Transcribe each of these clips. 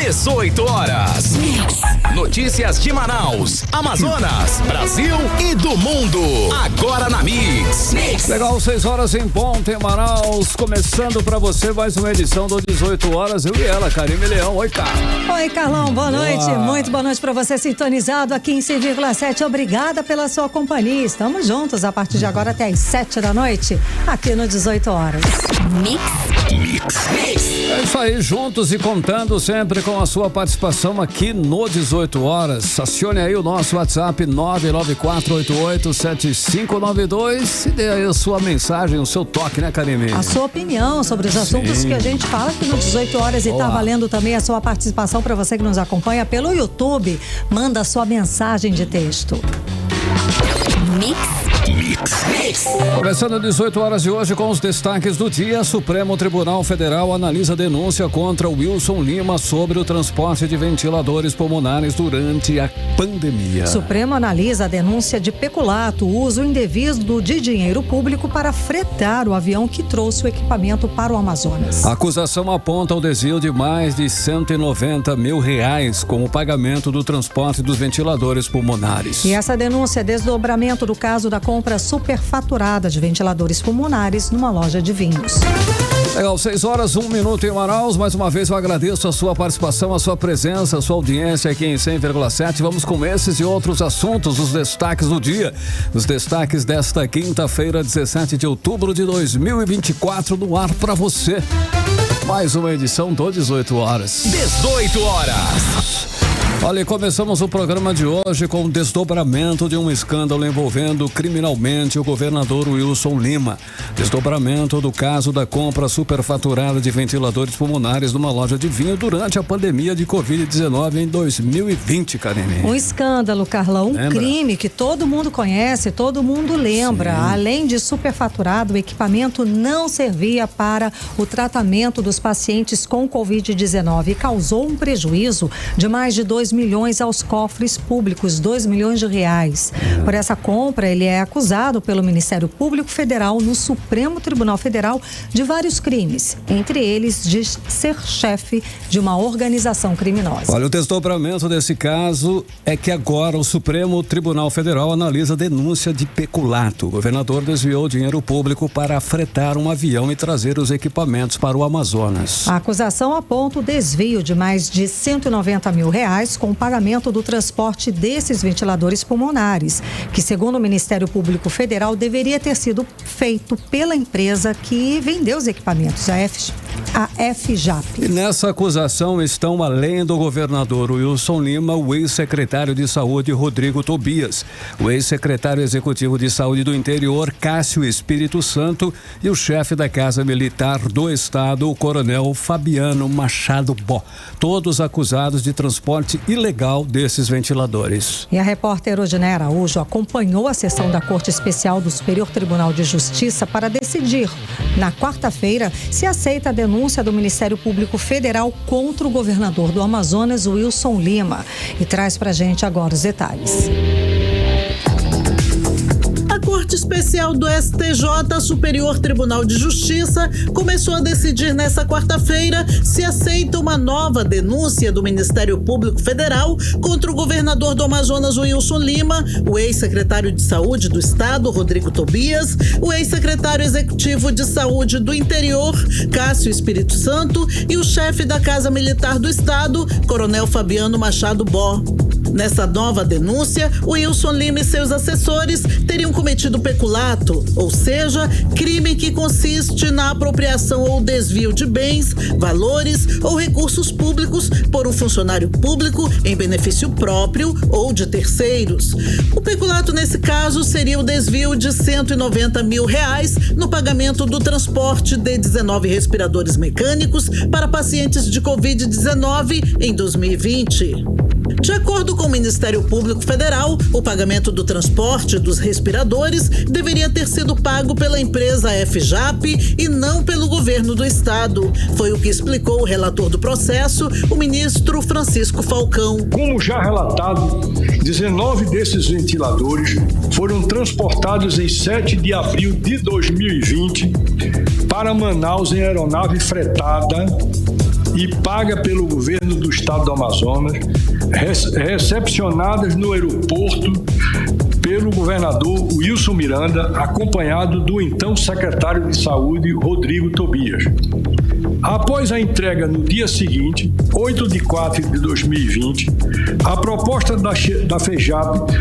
18 horas. Notícias de Manaus, Amazonas, Brasil e do mundo. Agora na Mix. Legal, 6 horas em ponto em Manaus. Começando pra você mais uma edição do 18 horas. Eu e ela, Karime Leão. Oi, Carla. Oi, Carlão. Boa noite. Muito boa noite pra você sintonizado aqui em 100,7. Obrigada pela sua companhia. Estamos juntos a partir de agora até às 7 da noite, aqui no 18 horas. Mix. É isso aí, juntos e contando sempre com a sua participação aqui no 18 horas. Acione aí o nosso WhatsApp 994887592 e dê aí a sua mensagem, o seu toque, né, Karime? A sua opinião sobre os assuntos que a gente fala aqui no 18 horas. E tá valendo também a sua participação para você que nos acompanha pelo YouTube. Manda a sua mensagem de texto. Mix. Começando às 18 horas de hoje com os destaques do dia. Supremo Tribunal Federal analisa denúncia contra Wilson Lima sobre o transporte de ventiladores pulmonares durante a pandemia. Supremo analisa a denúncia de peculato, uso indevido de dinheiro público para fretar o avião que trouxe o equipamento para o Amazonas. A acusação aponta o desvio de mais de R$190 mil com o pagamento do transporte dos ventiladores pulmonares. E essa denúncia é desdobramento do caso da compra superfaturada de ventiladores pulmonares numa loja de vinhos. Legal, 6 horas, 1 minuto em Manaus. Mais uma vez eu agradeço a sua participação, a sua presença, a sua audiência aqui em 100,7. Vamos com esses e outros assuntos, os destaques do dia. Os destaques desta quinta-feira, 17 de outubro de 2024, no ar para você. Mais uma edição do 18 horas. 18 horas. Olha, começamos o programa de hoje com o desdobramento de um escândalo envolvendo criminalmente o governador Wilson Lima. Desdobramento do caso da compra superfaturada de ventiladores pulmonares numa loja de vinho durante a pandemia de Covid-19 em 2020, Karine. Um escândalo, Carlão, crime que todo mundo conhece, todo mundo lembra. Sim. Além de superfaturado, o equipamento não servia para o tratamento dos pacientes com Covid-19 e causou um prejuízo de mais de 2 milhões aos cofres públicos, 2 milhões de reais. Por essa compra, ele é acusado pelo Ministério Público Federal no Supremo Tribunal Federal de vários crimes, entre eles de ser chefe de uma organização criminosa. Olha, o desdobramento desse caso é que agora o Supremo Tribunal Federal analisa a denúncia de peculato. O governador desviou dinheiro público para fretar um avião e trazer os equipamentos para o Amazonas. A acusação aponta o desvio de mais de R$190 mil com o pagamento do transporte desses ventiladores pulmonares, que, segundo o Ministério Público Federal, deveria ter sido feito pela empresa que vendeu os equipamentos, a FJAP. E nessa acusação estão, além do governador Wilson Lima, o ex-secretário de Saúde Rodrigo Tobias, o ex-secretário executivo de Saúde do Interior Cássio Espírito Santo e o chefe da Casa Militar do Estado, o coronel Fabiano Machado Bó, todos acusados de transporte ilegal desses ventiladores. E a repórter Odinê Araújo acompanhou a sessão da Corte Especial do Superior Tribunal de Justiça para decidir, na quarta-feira, se aceita a denúncia do Ministério Público Federal contra o governador do Amazonas, Wilson Lima. E traz pra gente agora os detalhes. A Corte Especial do STJ, Superior Tribunal de Justiça, começou a decidir nesta quarta-feira se aceita uma nova denúncia do Ministério Público Federal contra o governador do Amazonas, Wilson Lima, o ex-secretário de Saúde do Estado, Rodrigo Tobias, o ex-secretário executivo de Saúde do Interior, Cássio Espírito Santo, e o chefe da Casa Militar do Estado, coronel Fabiano Machado Bó. Nessa nova denúncia, Wilson Lima e seus assessores teriam cometido peculato, ou seja, crime que consiste na apropriação ou desvio de bens, valores ou recursos públicos por um funcionário público em benefício próprio ou de terceiros. O peculato, nesse caso, seria o desvio de R$190 mil no pagamento do transporte de 19 respiradores mecânicos para pacientes de Covid-19 em 2020. De acordo com o Ministério Público Federal, o pagamento do transporte dos respiradores deveria ter sido pago pela empresa FJAP e não pelo governo do estado. Foi o que explicou o relator do processo, o ministro Francisco Falcão. Como já relatado, 19 desses ventiladores foram transportados em 7 de abril de 2020 para Manaus em aeronave fretada e paga pelo governo do estado do Amazonas, recepcionadas no aeroporto pelo governador Wilson Miranda, acompanhado do então secretário de Saúde, Rodrigo Tobias. Após a entrega no dia seguinte, 8 de 4 de 2020, a proposta da FEJAP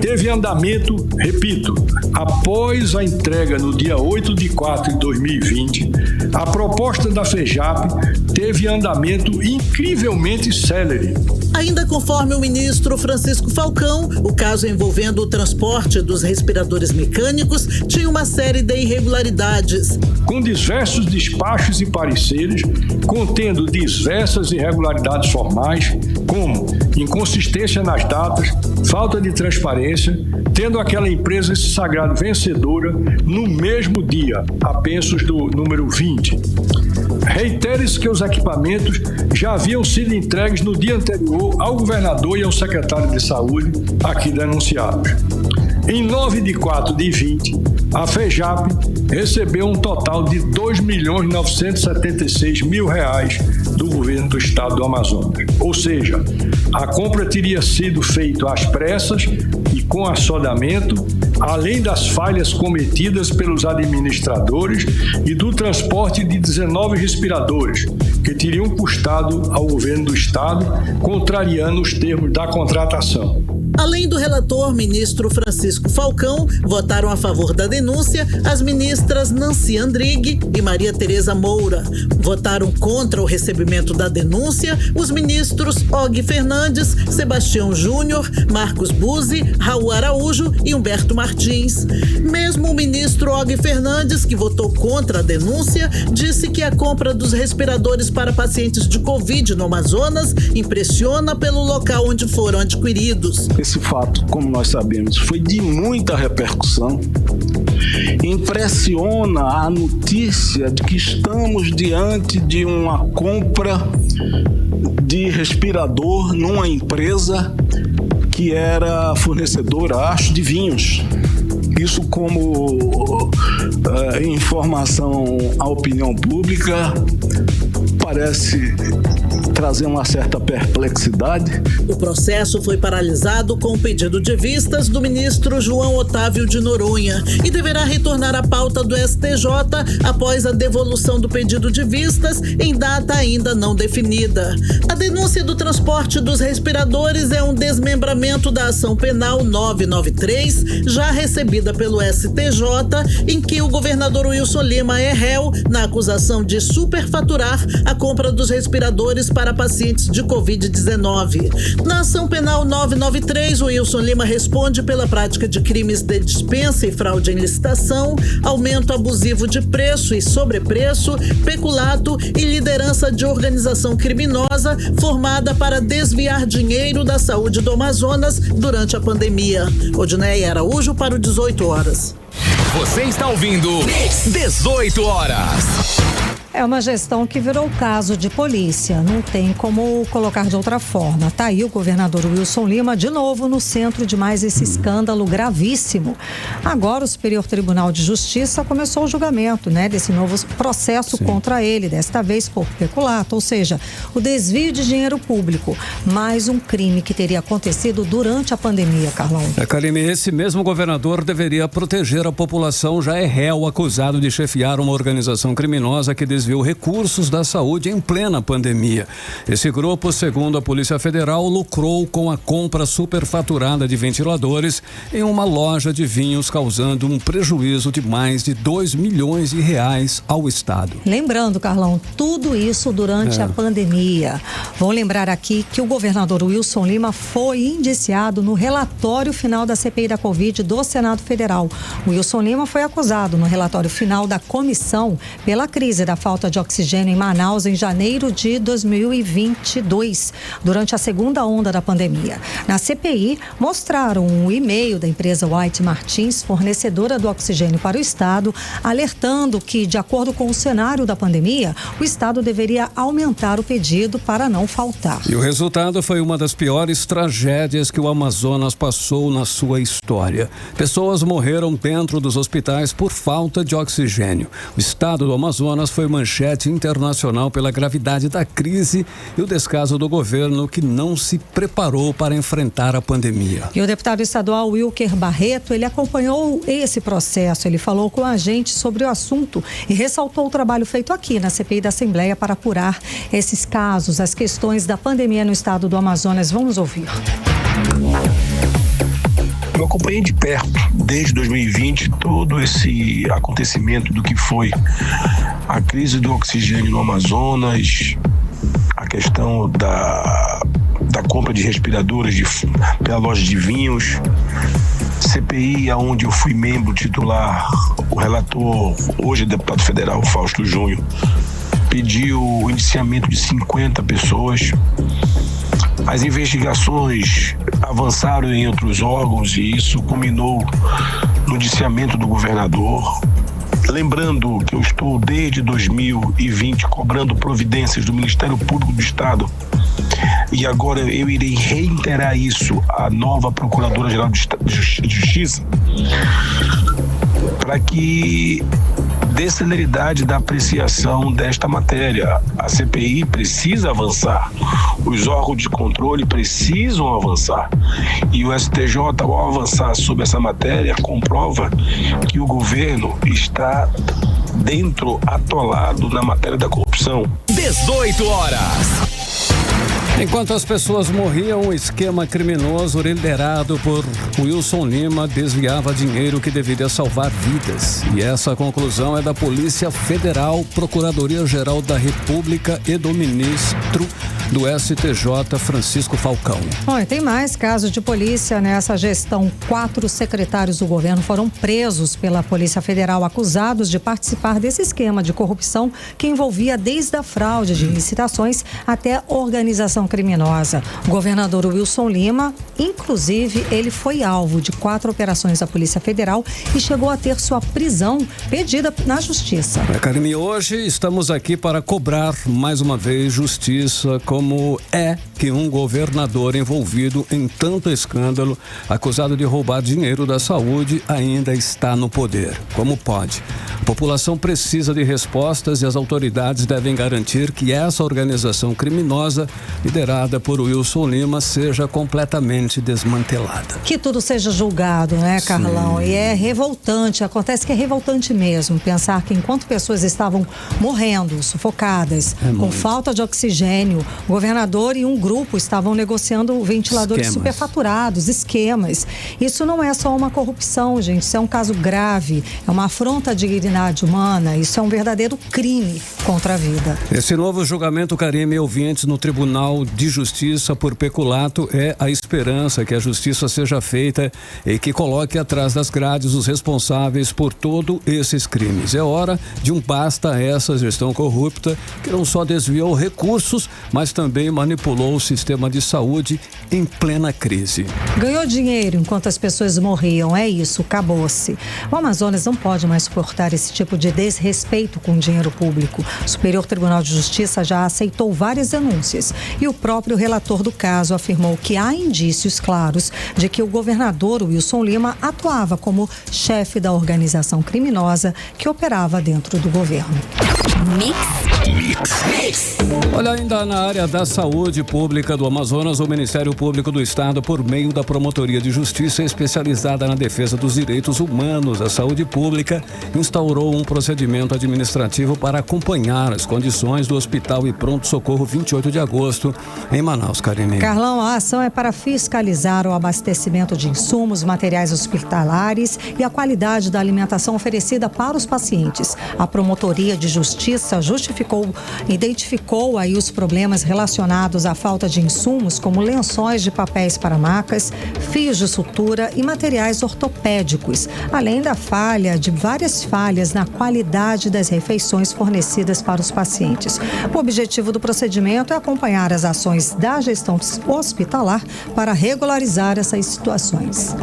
teve andamento, repito, após a entrega no dia 8 de 4 de 2020, a proposta da FEJAP teve andamento incrivelmente célere. Ainda conforme o ministro Francisco Falcão, o caso envolvendo o transporte dos respiradores mecânicos tinha uma série de irregularidades. Com diversos despachos e pareceres, contendo diversas irregularidades formais, como inconsistência nas datas, falta de transparência, tendo aquela empresa se sagrado vencedora no mesmo dia, a pensos do número 20. Reitere-se que os equipamentos já haviam sido entregues no dia anterior ao governador e ao secretário de Saúde, aqui denunciados. Em 9 de 4 de 20, a FEJAP recebeu um total de R$ 2.976.000 do governo do estado do Amazonas. Ou seja, a compra teria sido feita às pressas e com assodamento, além das falhas cometidas pelos administradores e do transporte de 19 respiradores, que teriam custado ao governo do estado, contrariando os termos da contratação. Além do relator, ministro Francisco Falcão, votaram a favor da denúncia as ministras Nancy Andrighi e Maria Tereza Moura. Votaram contra o recebimento da denúncia os ministros Og Fernandes, Sebastião Júnior, Marcos Buzzi, Raul Araújo e Humberto Martins. Mesmo o ministro Og Fernandes, que votou contra a denúncia, disse que a compra dos respiradores para pacientes de Covid no Amazonas impressiona pelo local onde foram adquiridos. Esse fato, como nós sabemos, foi de muita repercussão. Impressiona a notícia de que estamos diante de uma compra de respirador numa empresa que era fornecedora, acho, de vinhos. Isso como informação à opinião pública parece trazer uma certa perplexidade. O processo foi paralisado com o pedido de vistas do ministro João Otávio de Noronha e deverá retornar à pauta do STJ após a devolução do pedido de vistas em data ainda não definida. A denúncia do transporte dos respiradores é um desmembramento da ação penal 993, já recebida pelo STJ, em que o governador Wilson Lima é réu na acusação de superfaturar a compra dos respiradores para pacientes de Covid-19. Na ação penal 993, o Wilson Lima responde pela prática de crimes de dispensa e fraude em licitação, aumento abusivo de preço e sobrepreço, peculato e liderança de organização criminosa formada para desviar dinheiro da saúde do Amazonas durante a pandemia. Odneia Araújo para o 18 horas. Você está ouvindo 18 horas. É uma gestão que virou caso de polícia, não tem como colocar de outra forma. Tá aí o governador Wilson Lima de novo no centro de mais esse escândalo gravíssimo. Agora o Superior Tribunal de Justiça começou o julgamento, desse novo processo contra ele, desta vez por peculato, ou seja, o desvio de dinheiro público, mais um crime que teria acontecido durante a pandemia, Carlão. Karine, esse mesmo governador deveria proteger a população, já é réu acusado de chefiar uma organização criminosa que desviou recursos da saúde em plena pandemia. Esse grupo, segundo a Polícia Federal, lucrou com a compra superfaturada de ventiladores em uma loja de vinhos, causando um prejuízo de mais de R$2 milhões ao Estado. Lembrando, Carlão, tudo isso durante a pandemia. Vou lembrar aqui que o governador Wilson Lima foi indiciado no relatório final da CPI da Covid do Senado Federal. O Wilson Lima foi acusado no relatório final da comissão pela crise da falta de oxigênio em Manaus em janeiro de 2022, durante a segunda onda da pandemia. Na CPI, mostraram um e-mail da empresa White Martins, fornecedora do oxigênio para o Estado, alertando que, de acordo com o cenário da pandemia, o Estado deveria aumentar o pedido para não faltar. E o resultado foi uma das piores tragédias que o Amazonas passou na sua história. Pessoas morreram dentro dos hospitais por falta de oxigênio. O Estado do Amazonas foi manchado manchete internacional pela gravidade da crise e o descaso do governo que não se preparou para enfrentar a pandemia. E o deputado estadual Wilker Barreto, ele acompanhou esse processo, ele falou com a gente sobre o assunto e ressaltou o trabalho feito aqui na CPI da Assembleia para apurar esses casos, as questões da pandemia no estado do Amazonas. Vamos ouvir. Eu acompanhei de perto, desde 2020, todo esse acontecimento do que foi a crise do oxigênio no Amazonas, a questão da compra de respiradores pela loja de vinhos, CPI, onde eu fui membro titular, o relator, hoje deputado federal Fausto Júnior, pediu o indiciamento de 50 pessoas. As investigações avançaram em outros órgãos e isso culminou no indiciamento do governador. Lembrando que eu estou desde 2020 cobrando providências do Ministério Público do Estado e agora eu irei reiterar isso à nova Procuradora-Geral de Justiça para que dê celeridade da apreciação desta matéria. A CPI precisa avançar, os órgãos de controle precisam avançar e o STJ, ao avançar sobre essa matéria, comprova que o governo está atolado na matéria da corrupção. 18 horas. Enquanto as pessoas morriam, o esquema criminoso liderado por Wilson Lima desviava dinheiro que deveria salvar vidas. E essa conclusão é da Polícia Federal, Procuradoria-Geral da República e do ministro do STJ, Francisco Falcão. Bom, e tem mais casos de polícia nessa gestão. 4 secretários do governo foram presos pela Polícia Federal, acusados de participar desse esquema de corrupção que envolvia desde a fraude de licitações até a organização criminosa. O governador Wilson Lima, inclusive, ele foi alvo de 4 operações da Polícia Federal e chegou a ter sua prisão pedida na Justiça. Karime, hoje estamos aqui para cobrar mais uma vez justiça. Como é que um governador envolvido em tanto escândalo, acusado de roubar dinheiro da saúde, ainda está no poder? Como pode? A população precisa de respostas e as autoridades devem garantir que essa organização criminosa, liderada por Wilson Lima, seja completamente desmantelada. Que tudo seja julgado, né, Carlão? Sim. E é revoltante, acontece que é revoltante mesmo pensar que enquanto pessoas estavam morrendo, sufocadas, com falta de oxigênio, o governador e um grupo estavam negociando ventiladores superfaturados, esquemas. Isso não é só uma corrupção, gente, isso é um caso grave, é uma afronta à dignidade humana, isso é um verdadeiro crime contra a vida. Esse novo julgamento, Karime, ouvintes, no Tribunal de Justiça por peculato é a esperança que a justiça seja feita e que coloque atrás das grades os responsáveis por todos esses crimes. É hora de um basta a essa gestão corrupta que não só desviou recursos, mas também manipulou o sistema de saúde em plena crise. Ganhou dinheiro enquanto as pessoas morriam, é isso, acabou-se. O Amazonas não pode mais suportar esse tipo de desrespeito com o dinheiro público. O Superior Tribunal de Justiça já aceitou várias denúncias e o próprio relator do caso afirmou que há indícios claros de que o governador Wilson Lima atuava como chefe da organização criminosa que operava dentro do governo. Olha, ainda na área da saúde pública do Amazonas, o Ministério Público do Estado, por meio da Promotoria de Justiça especializada na defesa dos direitos humanos à saúde pública, instaurou um procedimento administrativo para acompanhar as condições do Hospital e Pronto-Socorro 28 de agosto, em Manaus, Karine. Carlão, a ação é para fiscalizar o abastecimento de insumos, materiais hospitalares e a qualidade da alimentação oferecida para os pacientes. A Promotoria de Justiça identificou aí os problemas relacionados à falta de insumos, como lençóis de papéis para macas, fios de sutura e materiais ortopédicos, além de várias falhas na qualidade das refeições fornecidas para os pacientes. O objetivo do procedimento é acompanhar as ações da gestão hospitalar para regularizar essas situações.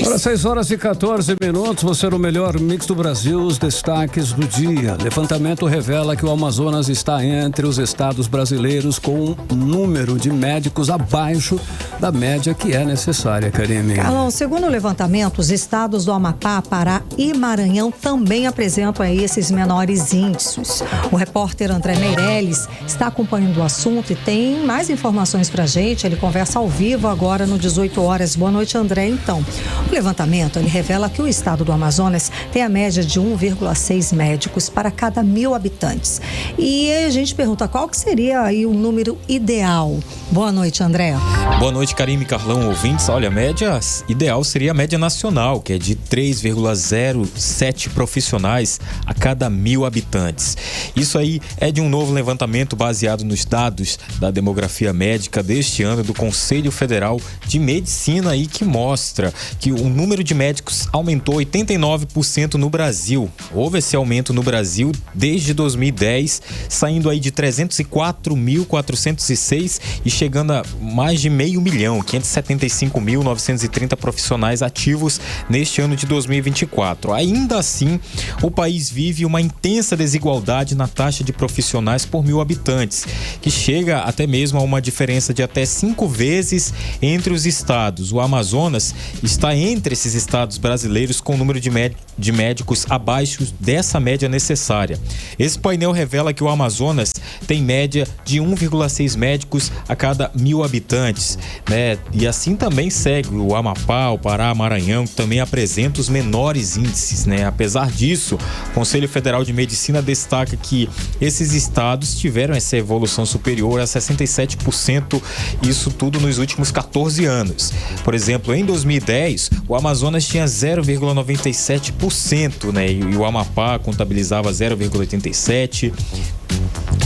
Agora 6h14, você no melhor mix do Brasil, os destaques do dia. Levantamento revela que o Amazonas está entre os estados brasileiros com um número de médicos abaixo da média que é necessária, Karine. Carlão, segundo o levantamento, os estados do Amapá, Pará e Maranhão também apresentam aí esses menores índices. O repórter André Meirelles está acompanhando o assunto e tem mais informações pra gente. Ele conversa ao vivo agora no 18 horas. Boa noite, André. Então, o levantamento, ele revela que o estado do Amazonas tem a média de 1,6 médicos para cada 1.000 habitantes. E a gente pergunta qual que seria aí o número ideal. Boa noite, André. Boa noite, Karine, Carlão, ouvintes. Olha, a média ideal seria a média nacional, que é de 3,07 profissionais a cada 1.000 habitantes. Isso aí é de um novo levantamento baseado nos dados da demografia médica deste ano do Conselho Federal de Medicina aí, que mostra que o número de médicos aumentou 89% no Brasil. Houve esse aumento no Brasil desde 2010, saindo aí de 304.406 e chegando a mais de 500.000, 575.930 profissionais ativos neste ano de 2024. Ainda assim, o país vive uma intensa desigualdade na taxa de profissionais por 1.000 habitantes, que chega até mesmo a uma diferença de até 5 vezes entre os estados. O Amazonas está entre esses estados brasileiros com o número de médicos abaixo dessa média necessária. Esse painel revela que o Amazonas tem média de 1,6 médicos a cada 1.000 habitantes, né? E assim também segue o Amapá, o Pará, Maranhão, que também apresenta os menores índices, né? Apesar disso, o Conselho Federal de Medicina destaca que esses estados tiveram essa evolução superior a 67%, isso tudo nos últimos 14 anos. Por exemplo, em 2010, o Amazonas tinha 0,97%, né? E o Amapá contabilizava 0,87%,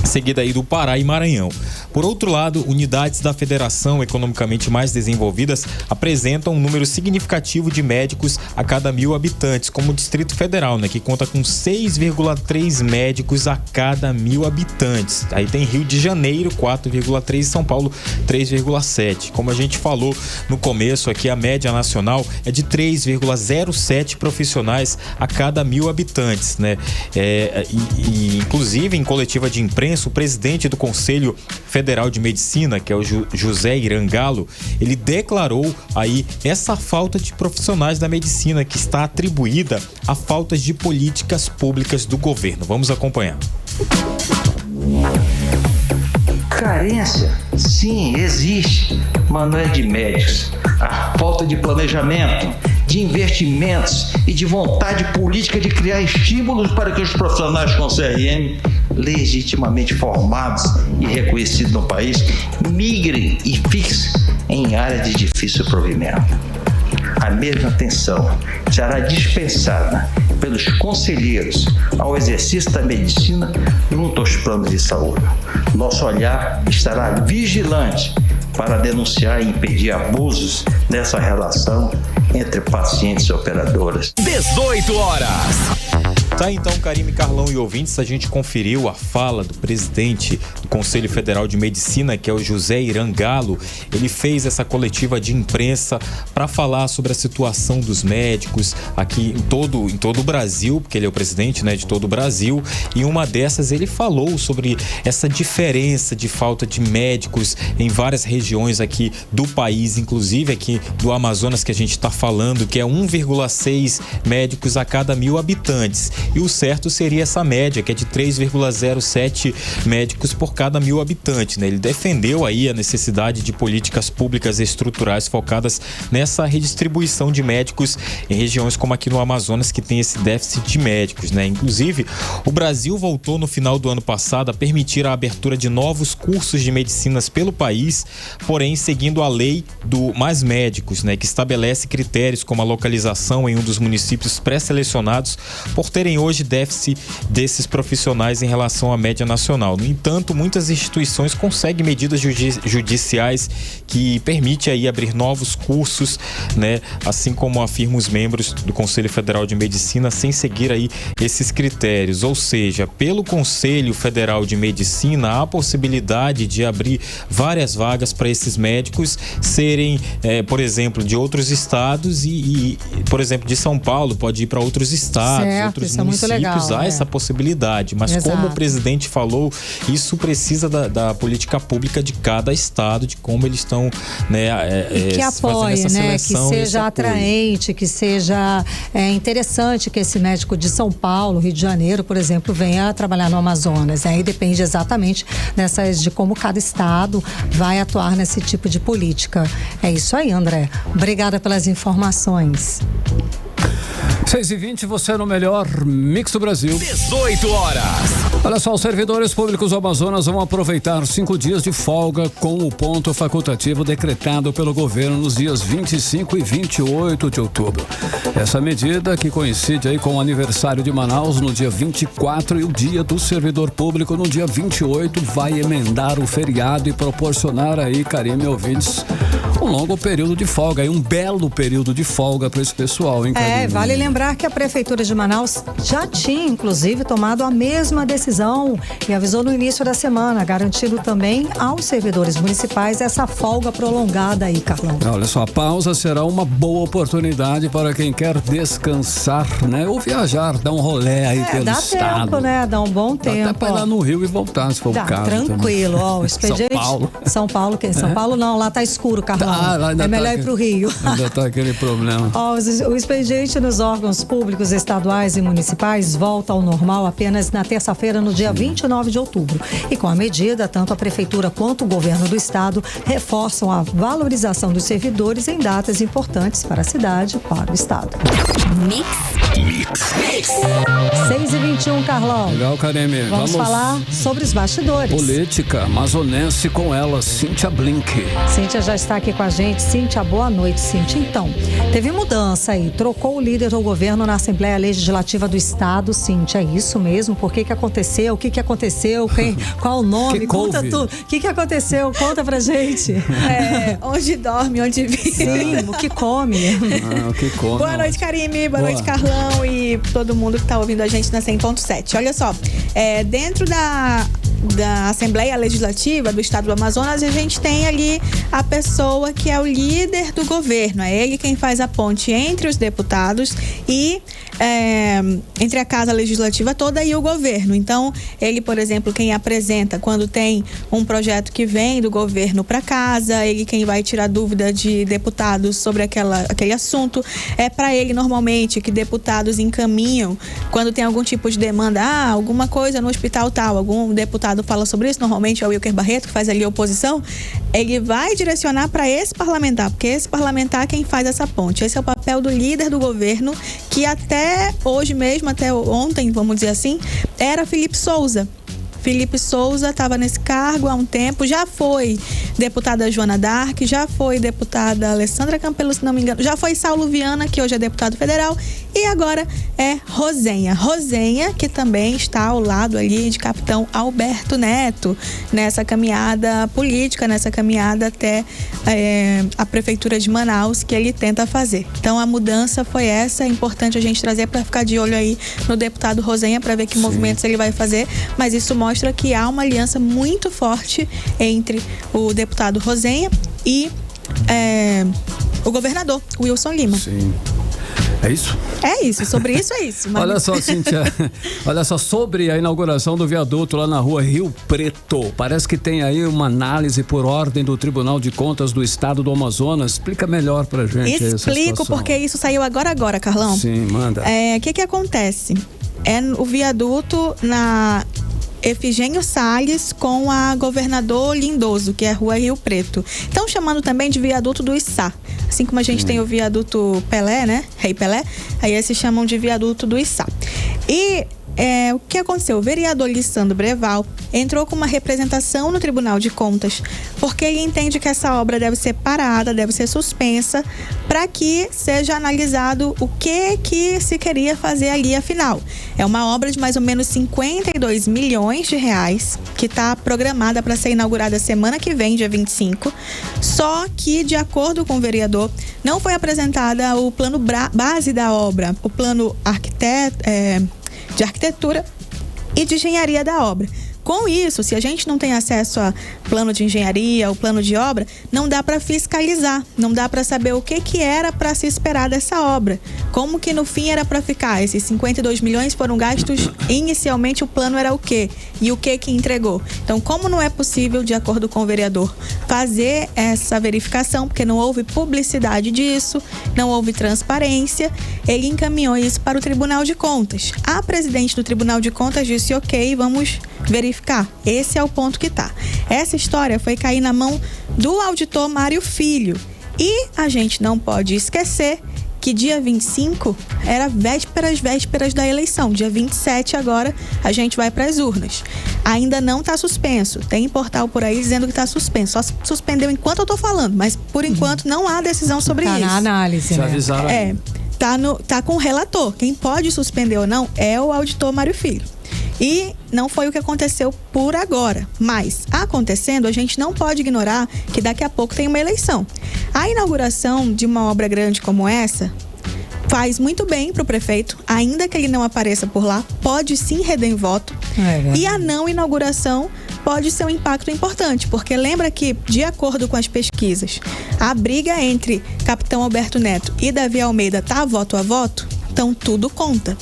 seguida aí do Pará e Maranhão. Por outro lado, unidades da federação economicamente mais desenvolvidas apresentam um número significativo de médicos a cada 1.000 habitantes, como o Distrito Federal, né, que conta com 6,3 médicos a cada 1.000 habitantes. Aí tem Rio de Janeiro, 4,3, e São Paulo, 3,7. Como a gente falou no começo aqui, a média nacional é de 3,07 profissionais a cada 1.000 habitantes, né? Inclusive, em coletiva de imprensa, o presidente do Conselho Federal de Medicina, que é o José Irangalo, ele declarou aí essa falta de profissionais da medicina que está atribuída a faltas de políticas públicas do governo. Vamos acompanhar. Carência, sim, existe, mas não é de médicos. A falta de planejamento, de investimentos e de vontade política de criar estímulos para que os profissionais com CRM, legitimamente formados e reconhecidos no país, migrem e fixem em áreas de difícil provimento. A mesma atenção será dispensada pelos conselheiros ao exercício da medicina junto aos planos de saúde. Nosso olhar estará vigilante para denunciar e impedir abusos nessa relação entre pacientes e operadoras. 18 horas. Tá, então, Karine, Carlão e ouvintes, a gente conferiu a fala do presidente do Conselho Federal de Medicina, que é o José Irangalo. Ele fez essa coletiva de imprensa para falar sobre a situação dos médicos aqui em todo o Brasil, porque ele é o presidente, né, de todo o Brasil, e uma dessas ele falou sobre essa diferença de falta de médicos em várias regiões aqui do país, inclusive aqui do Amazonas que a gente está falando, que é 1,6 médicos a cada 1.000 habitantes. E o certo seria essa média, que é de 3,07 médicos por cada 1.000 habitantes, né? Ele defendeu aí a necessidade de políticas públicas estruturais focadas nessa redistribuição de médicos em regiões como aqui no Amazonas, que tem esse déficit de médicos, né? Inclusive, o Brasil voltou no final do ano passado a permitir a abertura de novos cursos de medicinas pelo país, porém seguindo a lei do Mais Médicos, né? Que estabelece critérios como a localização em um dos municípios pré-selecionados por terem tem hoje déficit desses profissionais em relação à média nacional. No entanto, muitas instituições conseguem medidas judiciais que permitem aí abrir novos cursos, né? Assim como afirmam os membros do Conselho Federal de Medicina, sem seguir aí esses critérios. Ou seja, pelo Conselho Federal de Medicina, há possibilidade de abrir várias vagas para esses médicos serem, por exemplo, de outros estados e, por exemplo, de São Paulo, pode ir para outros estados, certo, outros isso municípios, é muito legal, há essa possibilidade. Mas como o presidente falou, isso precisa da política pública de cada estado, de como eles estão, né, que apoie, né, que seja atraente, que seja interessante que esse médico de São Paulo, Rio de Janeiro, por exemplo, venha trabalhar no Amazonas. Aí depende exatamente de como cada estado vai atuar nesse tipo de política. É isso aí, André. Obrigada pelas informações. 6h20, você no melhor Mix do Brasil. 18 horas. Olha só, os servidores públicos do Amazonas vão aproveitar 5 dias de folga com o ponto facultativo decretado pelo governo nos dias 25 e 28 de outubro. Essa medida, que coincide aí com o aniversário de Manaus no dia 24 e o dia do servidor público no dia 28, vai emendar o feriado e proporcionar aí, Karime e ouvintes, um longo período de folga, aí um belo período de folga para esse pessoal, hein, Karime? Vale lembrar que a Prefeitura de Manaus já tinha, inclusive, tomado a mesma decisão e avisou no início da semana, garantindo também aos servidores municipais essa folga prolongada aí, Carlão. Olha só, a pausa será uma boa oportunidade para quem quer descansar, né? Ou viajar, dar um rolê aí pelo estado. Dá tempo, né? Dá um bom tempo. Até para ir lá no Rio e voltar, se for o caso. Tranquilo, ó, o expediente. São Paulo. São Paulo não, lá tá escuro, Carlão. É melhor ir pro Rio. Ainda tá aquele problema. Ó, o expediente nos órgãos públicos estaduais e municipais volta ao normal apenas na terça-feira, no dia 29 de outubro. E com a medida, tanto a Prefeitura quanto o governo do estado reforçam a valorização dos servidores em datas importantes para a cidade e para o estado. Mix. 6h21, Carlão. Legal, Karime. Vamos falar sobre os bastidores. Política amazonense com ela, Cíntia Blink. Cíntia já está aqui com a gente. Cíntia, boa noite, Cíntia. Então, teve mudança aí. Trocou o líder do governo na Assembleia Legislativa do Estado, Cíntia. É isso mesmo? Por que aconteceu? O que aconteceu? Qual o nome? Conta tudo. O que aconteceu? Conta pra gente. Onde dorme, onde vive. Sim, o que come. O que come. Boa noite, Karime. Boa noite, Carlão e todo mundo que tá ouvindo a gente na 100.7. Olha só, dentro da Assembleia Legislativa do Estado do Amazonas, a gente tem ali a pessoa que é o líder do governo. É ele quem faz a ponte entre os deputados e entre a Casa Legislativa toda e o governo. Então, ele, por exemplo, quem apresenta quando tem um projeto que vem do governo para casa, ele quem vai tirar dúvida de deputados sobre aquele assunto. É para ele, normalmente, que deputados encaminham quando tem algum tipo de demanda, alguma coisa no hospital tal, algum deputado fala sobre isso, normalmente é o Wilker Barreto, que faz ali a oposição, ele vai direcionar para esse parlamentar, porque esse parlamentar é quem faz essa ponte. Esse é o papel do líder do governo, que até hoje mesmo, até ontem, vamos dizer assim, era Felipe Souza. Felipe Souza estava nesse cargo há um tempo, já foi deputada Joana Dark, já foi deputada Alessandra Campelo, se não me engano, já foi Saulo Viana, que hoje é deputado federal, e agora é Rosenha. Rosenha, que também está ao lado ali de capitão Alberto Neto, nessa caminhada política, nessa caminhada até a Prefeitura de Manaus, que ele tenta fazer. Então a mudança foi essa, é importante a gente trazer para ficar de olho aí no deputado Rosenha, para ver que movimentos ele vai fazer, mas isso mostra que há uma aliança muito forte entre o deputado Rosenha e o governador Wilson Lima. Sim. É isso? É isso, sobre isso é isso. Mas... Olha só, Cíntia, olha só, sobre a inauguração do viaduto lá na rua Rio Preto, parece que tem aí uma análise por ordem do Tribunal de Contas do Estado do Amazonas. Explica melhor pra gente. Explico, porque isso saiu agora, Carlão. Sim, manda. O que acontece? É o viaduto na Efigênio Salles com a Governador Lindoso, que é a rua Rio Preto. Estão chamando também de viaduto do Içá. Assim como a gente tem o viaduto Pelé, né? Rei Pelé. Aí eles se chamam de viaduto do Içá. E o que aconteceu? O vereador Lissandro Breval entrou com uma representação no Tribunal de Contas, porque ele entende que essa obra deve ser parada, deve ser suspensa, para que seja analisado o que se queria fazer ali, afinal. É uma obra de mais ou menos 52 milhões de reais, que está programada para ser inaugurada semana que vem, dia 25, só que, de acordo com o vereador, não foi apresentada o plano base da obra, o plano de arquitetura e de engenharia da obra. Com isso, se a gente não tem acesso a plano de engenharia, o plano de obra, não dá para fiscalizar, não dá para saber o que era para se esperar dessa obra. Como que no fim era para ficar? Esses 52 milhões foram gastos, inicialmente o plano era o quê? E o que entregou? Então, como não é possível, de acordo com o vereador, fazer essa verificação, porque não houve publicidade disso, não houve transparência, ele encaminhou isso para o Tribunal de Contas. A presidente do Tribunal de Contas disse: ok, vamos verificar. Esse é o ponto que tá. Essa história foi cair na mão do auditor Mário Filho. E a gente não pode esquecer que dia 25 era vésperas da eleição. Dia 27 agora a gente vai para as urnas. Ainda não está suspenso. Tem portal por aí dizendo que está suspenso. Só suspendeu enquanto eu tô falando, mas por enquanto não há decisão sobre isso. Tá na análise, né? Avisaram aí. Tá com o relator. Quem pode suspender ou não é o auditor Mário Filho. E não foi o que aconteceu por agora. Mas, acontecendo, a gente não pode ignorar que daqui a pouco tem uma eleição. A inauguração de uma obra grande como essa faz muito bem para o prefeito, ainda que ele não apareça por lá, pode sim render em voto. E a não inauguração pode ser um impacto importante, porque lembra que, de acordo com as pesquisas, a briga entre Capitão Alberto Neto e Davi Almeida tá voto a voto, então tudo conta.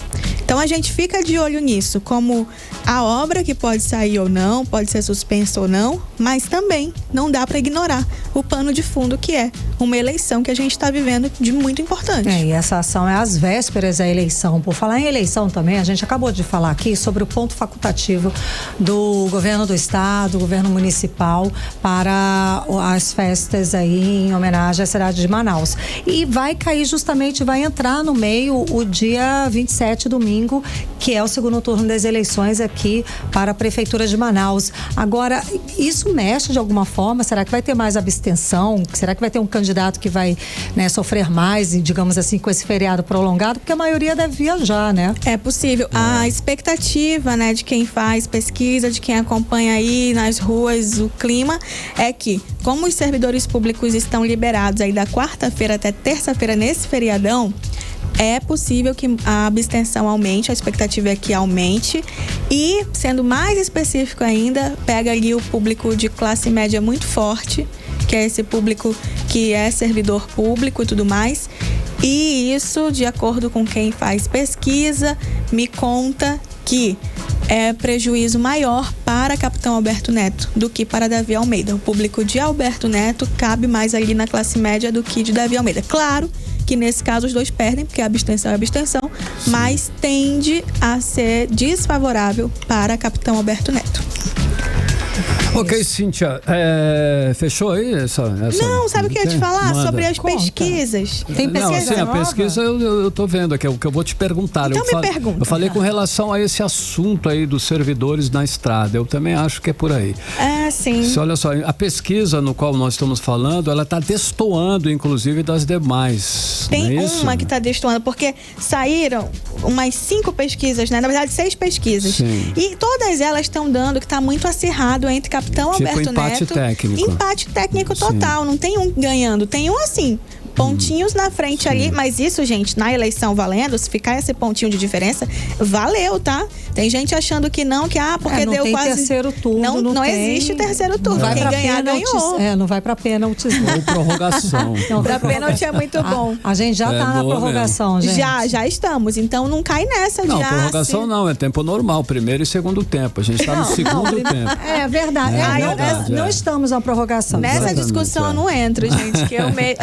Então a gente fica de olho nisso, como a obra que pode sair ou não, pode ser suspensa ou não, mas também não dá para ignorar o pano de fundo que é uma eleição que a gente está vivendo de muito importante. E essa ação é às vésperas da eleição. Por falar em eleição também, a gente acabou de falar aqui sobre o ponto facultativo do governo do estado, governo municipal, para as festas aí em homenagem à cidade de Manaus. E vai cair justamente, vai entrar no meio o dia 27, domingo, que é o segundo turno das eleições aqui para a Prefeitura de Manaus. Agora, isso mexe de alguma forma? Será que vai ter mais abstenção? Será que vai ter um candidato que vai, né, sofrer mais, digamos assim, com esse feriado prolongado? Porque a maioria deve viajar, né? É possível. A expectativa, né, de quem faz pesquisa, de quem acompanha aí nas ruas o clima, é que, como os servidores públicos estão liberados aí da quarta-feira até terça-feira nesse feriadão, é possível que a abstenção aumente, a expectativa é que aumente. E, sendo mais específico ainda, pega ali o público de classe média muito forte, que é esse público que é servidor público e tudo mais. E isso, de acordo com quem faz pesquisa, me conta que é prejuízo maior para Capitão Alberto Neto do que para Davi Almeida. O público de Alberto Neto cabe mais ali na classe média do que de Davi Almeida. Claro que nesse caso os dois perdem, porque a abstenção é abstenção, mas tende a ser desfavorável para Capitão Alberto Neto. Ok, Cíntia, fechou aí essa... Não, sabe o que eu ia te falar? Manda. Sobre as pesquisas. Tem pesquisa Não, assim, a nova? pesquisa eu tô vendo aqui, é o que eu vou te perguntar. Então me pergunta. Eu falei com relação a esse assunto aí dos servidores na estrada, eu também acho que é por aí. É, sim. Olha só, a pesquisa no qual nós estamos falando, ela está destoando, inclusive, das demais. Tem não é uma que está destoando, porque saíram umas 5 pesquisas, né? Na verdade, 6 pesquisas. Sim. E todas elas estão dando que está muito acirrado entre Capitão Alberto empate Neto. Técnico. Empate técnico total. Sim. Não tem um ganhando, tem um assim. Pontinhos na frente ali, mas isso, gente, na eleição valendo, se ficar esse pontinho de diferença, valeu, tá? Tem gente achando que não, que porque não deu tem quase... terceiro turno. Não existe terceiro turno. Vai Quem ganhar, ganhou. Não vai pra pênaltis. Ou prorrogação. Pra pênalti é muito bom. A gente já tá na prorrogação, mesmo. gente. Já estamos. Então não cai nessa de... Não, prorrogação não, é tempo normal, primeiro e segundo tempo. A gente tá no segundo tempo. É verdade. Não estamos na prorrogação. Nessa discussão eu não entro, gente. Que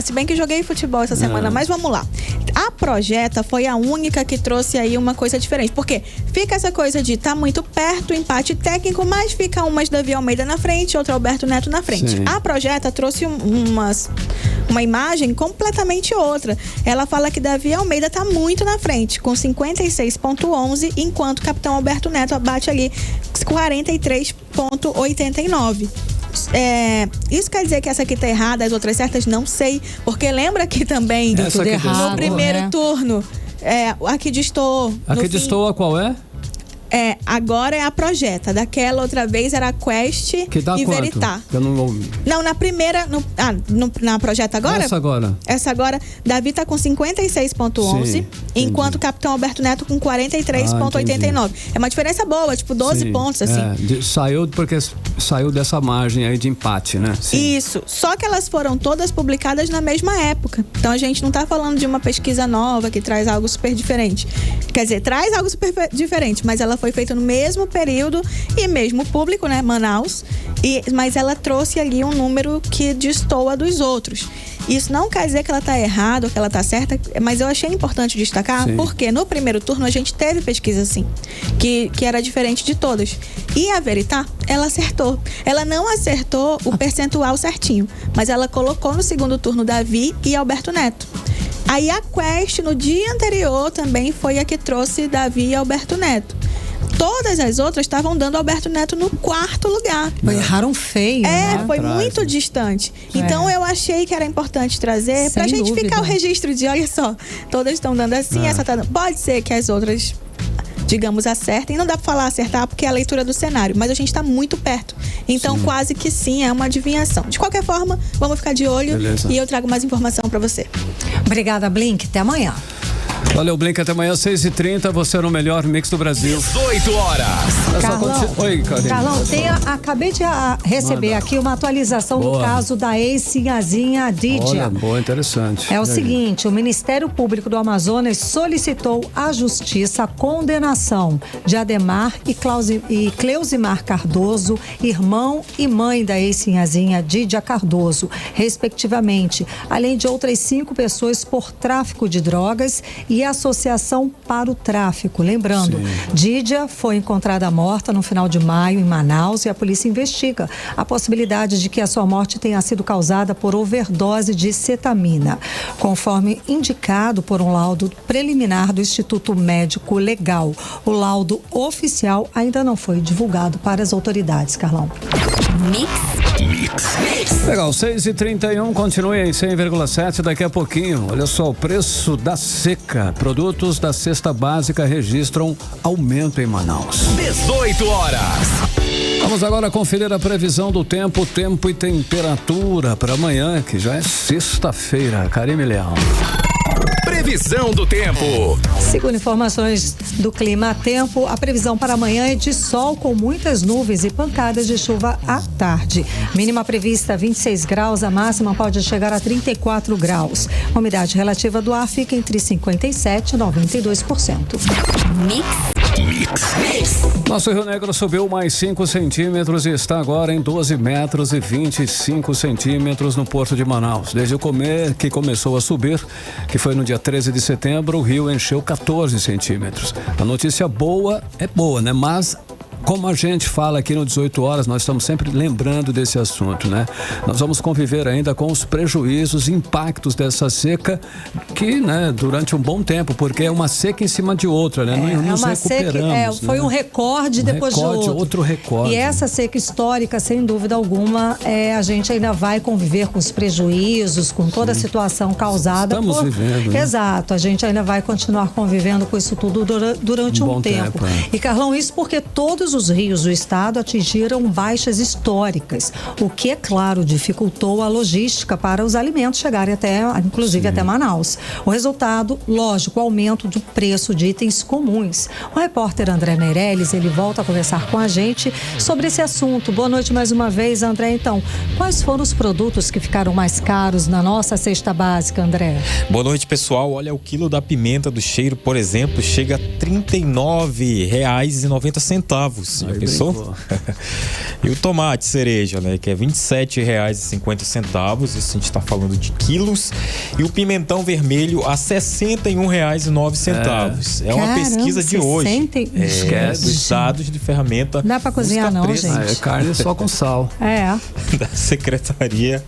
se bem que joguei tem futebol essa semana, mas vamos lá. A Projeta foi a única que trouxe aí uma coisa diferente. Porque fica essa coisa de tá muito perto, empate técnico, mas fica umas Davi Almeida na frente, outra Alberto Neto na frente. Sim. A Projeta trouxe uma imagem completamente outra. Ela fala que Davi Almeida tá muito na frente, com 56,11, enquanto o capitão Alberto Neto abate ali 43,89. Isso quer dizer que essa aqui tá errada, as outras certas? Não sei, porque lembra que também no primeiro turno a que destoou. A que destoa qual é? Agora é a Projeta. Daquela outra vez era a Quest que dá e quanto? Veritá. Eu não ouvi. Não, na primeira. Na Projeta agora? Essa agora. Davi tá com 56,11, enquanto o capitão Alberto Neto com 43,89. É uma diferença boa, tipo 12 pontos, assim. Saiu dessa margem aí de empate, né? Sim. Isso. Só que elas foram todas publicadas na mesma época. Então a gente não tá falando de uma pesquisa nova que traz algo super diferente. Quer dizer, traz algo super diferente, mas ela foi feita no mesmo período e mesmo público, né? Manaus. Mas ela trouxe ali um número que destoa dos outros. Isso não quer dizer que ela tá errada ou que ela tá certa, mas eu achei importante destacar, porque no primeiro turno a gente teve pesquisa assim, que era diferente de todas. E a Veritá, ela acertou. Ela não acertou o percentual certinho, mas ela colocou no segundo turno Davi e Alberto Neto. Aí a Quest, no dia anterior, também foi a que trouxe Davi e Alberto Neto. Todas as outras estavam dando Alberto Neto no quarto lugar. Erraram feio, né? Foi muito distante. Então eu achei que era importante trazer pra gente ficar o registro de, olha só, todas estão dando assim, essa tá dando. Pode ser que as outras, digamos, acertem. Não dá pra falar acertar porque é a leitura do cenário, mas a gente tá muito perto. Então quase que sim, é uma adivinhação. De qualquer forma, vamos ficar de olho. E eu trago mais informação pra você. Obrigada, Blink. Até amanhã. Valeu, Blink. Até amanhã, 6h30. Você no melhor mix do Brasil. 18 horas. Oi, Karine. Carlão, acabei de receber aqui uma atualização do caso da ex-sinhazinha Didia. Olha, boa, interessante. É o seguinte, o Ministério Público do Amazonas solicitou à Justiça a condenação de Ademar e Cleusimar Cardoso, irmão e mãe da ex-sinhazinha Didia Cardoso, respectivamente, além de outras 5 pessoas por tráfico de drogas e associação para o tráfico. Lembrando, Didia foi encontrada morta no final de maio em Manaus e a polícia investiga a possibilidade de que a sua morte tenha sido causada por overdose de cetamina, conforme indicado por um laudo preliminar do Instituto Médico Legal. O laudo oficial ainda não foi divulgado para as autoridades, Carlão. Legal, 6h31, continue em 100,7 daqui a pouquinho. Olha só, o preço da seca. Produtos da cesta básica registram aumento em Manaus. 18 horas. Vamos agora conferir a previsão do tempo e temperatura para amanhã, que já é sexta-feira. Karine Leão. Previsão do tempo. Segundo informações do Clima Tempo, a previsão para amanhã é de sol com muitas nuvens e pancadas de chuva à tarde. Mínima prevista 26 graus, a máxima pode chegar a 34 graus. A umidade relativa do ar fica entre 57% e 92%. Nosso Rio Negro subiu mais 5 centímetros e está agora em 12 metros e 25 centímetros no Porto de Manaus. Desde que começou a subir, que foi no dia 13 de setembro, o rio encheu 14 centímetros. A notícia boa é boa, né? Mas como a gente fala aqui no 18 horas, nós estamos sempre lembrando desse assunto, né? Nós vamos conviver ainda com os prejuízos, impactos dessa seca que, né, durante um bom tempo, porque é uma seca em cima de outra, né? Nos recuperamos. Foi um recorde depois de outro recorde. E essa seca histórica, sem dúvida alguma, a gente ainda vai conviver com os prejuízos, com toda a situação causada. Estamos vivendo. Né? Exato, a gente ainda vai continuar convivendo com isso tudo durante um tempo. E, Carlão, isso porque todos os rios do estado atingiram baixas históricas, o que, é claro, dificultou a logística para os alimentos chegarem inclusive até Manaus. O resultado, lógico, o aumento do preço de itens comuns. O repórter André Meirelles, ele volta a conversar com a gente sobre esse assunto. Boa noite mais uma vez, André. Então, quais foram os produtos que ficaram mais caros na nossa cesta básica, André? Boa noite, pessoal. Olha, o quilo da pimenta do cheiro, por exemplo, chega a R$ 39,90. centavos. Já pensou? E o tomate cereja, né? Que é R$ 27,50. Isso a gente está falando de quilos. E o pimentão vermelho a R$ 61,09. É uma pesquisa de hoje. Dos dados de ferramenta. Dá para cozinhar não, gente? É carne só com sal. Da Secretaria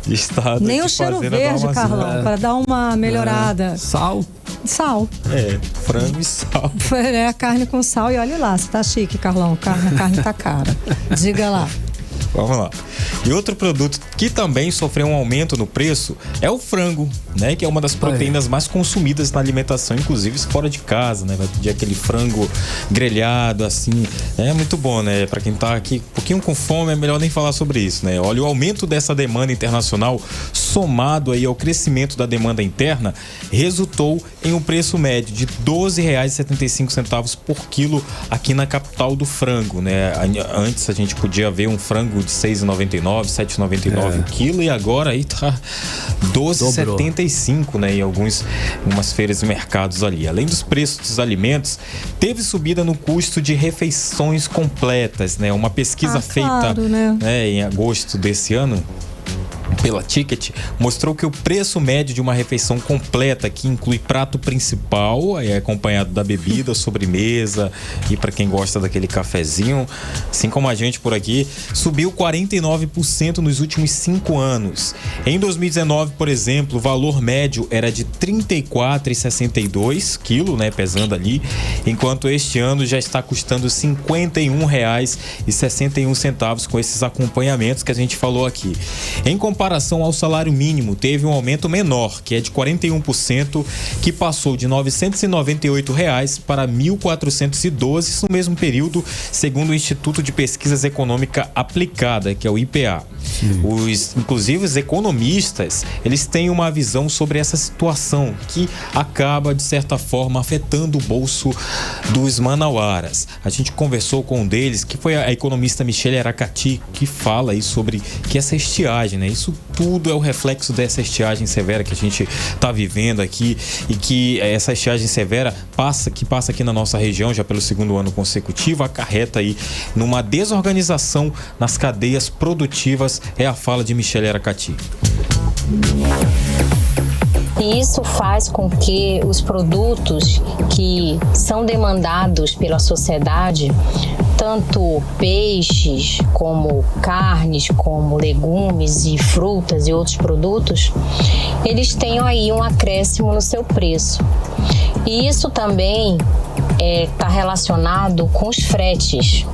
de Estado. Nem o cheiro verde, Carlão, para dar uma melhorada. Sal. Frango e sal. A carne com sal e olha lá, você tá chique, Carlão. A carne tá cara. Diga lá. Vamos lá. E outro produto que também sofreu um aumento no preço é o frango, né? Que é uma das proteínas mais consumidas na alimentação, inclusive fora de casa, né? Vai pedir aquele frango grelhado, assim. É muito bom, né? Para quem tá aqui um pouquinho com fome, é melhor nem falar sobre isso, né? Olha, o aumento dessa demanda internacional, somado aí ao crescimento da demanda interna, resultou em um preço médio de R$ 12,75 por quilo aqui na capital do frango, né? Antes a gente podia ver um frango de R$ 6,99, R$ 7,99 o quilo, e agora aí tá R$ 12,75, né? Em algumas feiras e mercados ali. Além dos preços dos alimentos, teve subida no custo de refeições completas, né? Uma pesquisa feita em agosto desse ano pela Ticket mostrou que o preço médio de uma refeição completa, que inclui prato principal, acompanhado da bebida, sobremesa e para quem gosta daquele cafezinho, assim como a gente por aqui, subiu 49% nos últimos 5 anos. Em 2019, por exemplo, o valor médio era de R$ 34,62 quilo, né, pesando ali, enquanto este ano já está custando R$ 51,61 com esses acompanhamentos que a gente falou aqui. Em comparação ao salário mínimo, teve um aumento menor, que é de 41%, que passou de R$ 998 para R$ 1.412, isso no mesmo período, segundo o Instituto de Pesquisas Econômica Aplicada, que é o IPA. Inclusive os economistas, eles têm uma visão sobre essa situação que acaba, de certa forma, afetando o bolso dos manauaras. A gente conversou com um deles, que foi a economista Michele Aracati, que fala aí sobre que essa estiagem, né? Isso tudo é o reflexo dessa estiagem severa que a gente está vivendo aqui, e que essa estiagem severa passa aqui na nossa região já pelo 2º ano consecutivo, acarreta aí numa desorganização nas cadeias produtivas. É a fala de Michele Aracati. E isso faz com que os produtos que são demandados pela sociedade, tanto peixes, como carnes, como legumes e frutas e outros produtos, eles tenham aí um acréscimo no seu preço. E isso também está relacionado com os fretes.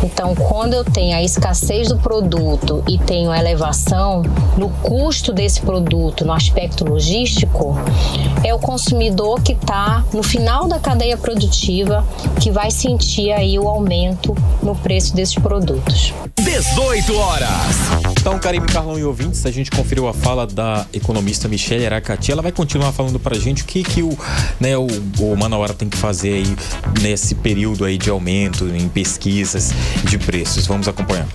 Então, quando eu tenho a escassez do produto e tenho a elevação no custo desse produto no aspecto logístico, é o consumidor que está no final da cadeia produtiva que vai sentir aí o aumento no preço desses produtos. 18 horas. Então, Karime, Carlão e ouvintes, a gente conferiu a fala da economista Michele Aracati. Ela vai continuar falando pra gente o que o manauara tem que fazer aí nesse período aí de aumento em pesquisas de preços. Vamos acompanhar.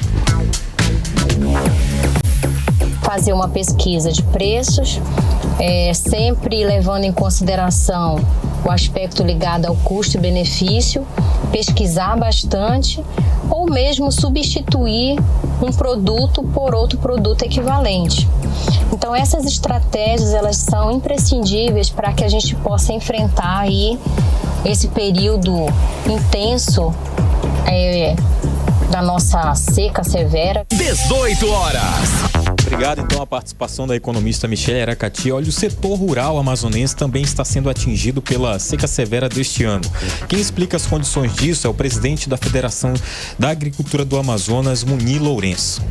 Fazer uma pesquisa de preços, sempre levando em consideração o aspecto ligado ao custo e benefício, pesquisar bastante ou mesmo substituir um produto por outro produto equivalente. Então essas estratégias, elas são imprescindíveis para que a gente possa enfrentar aí esse período intenso da nossa seca severa. 18 horas. Obrigado, então, a participação da economista Michele Aracati. Olha, o setor rural amazonense também está sendo atingido pela seca severa deste ano. Quem explica as condições disso é o presidente da Federação da Agricultura do Amazonas, Muni Lourenço.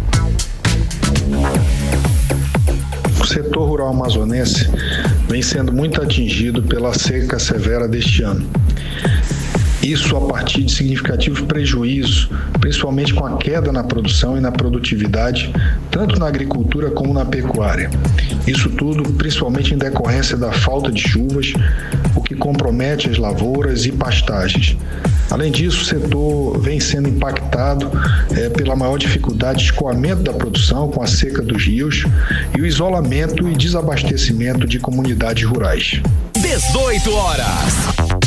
O setor rural amazonense vem sendo muito atingido pela seca severa deste ano. Isso a partir de significativos prejuízos, principalmente com a queda na produção e na produtividade, tanto na agricultura como na pecuária. Isso tudo principalmente em decorrência da falta de chuvas, o que compromete as lavouras e pastagens. Além disso, o setor vem sendo impactado pela maior dificuldade de escoamento da produção com a seca dos rios e o isolamento e desabastecimento de comunidades rurais. 18 horas.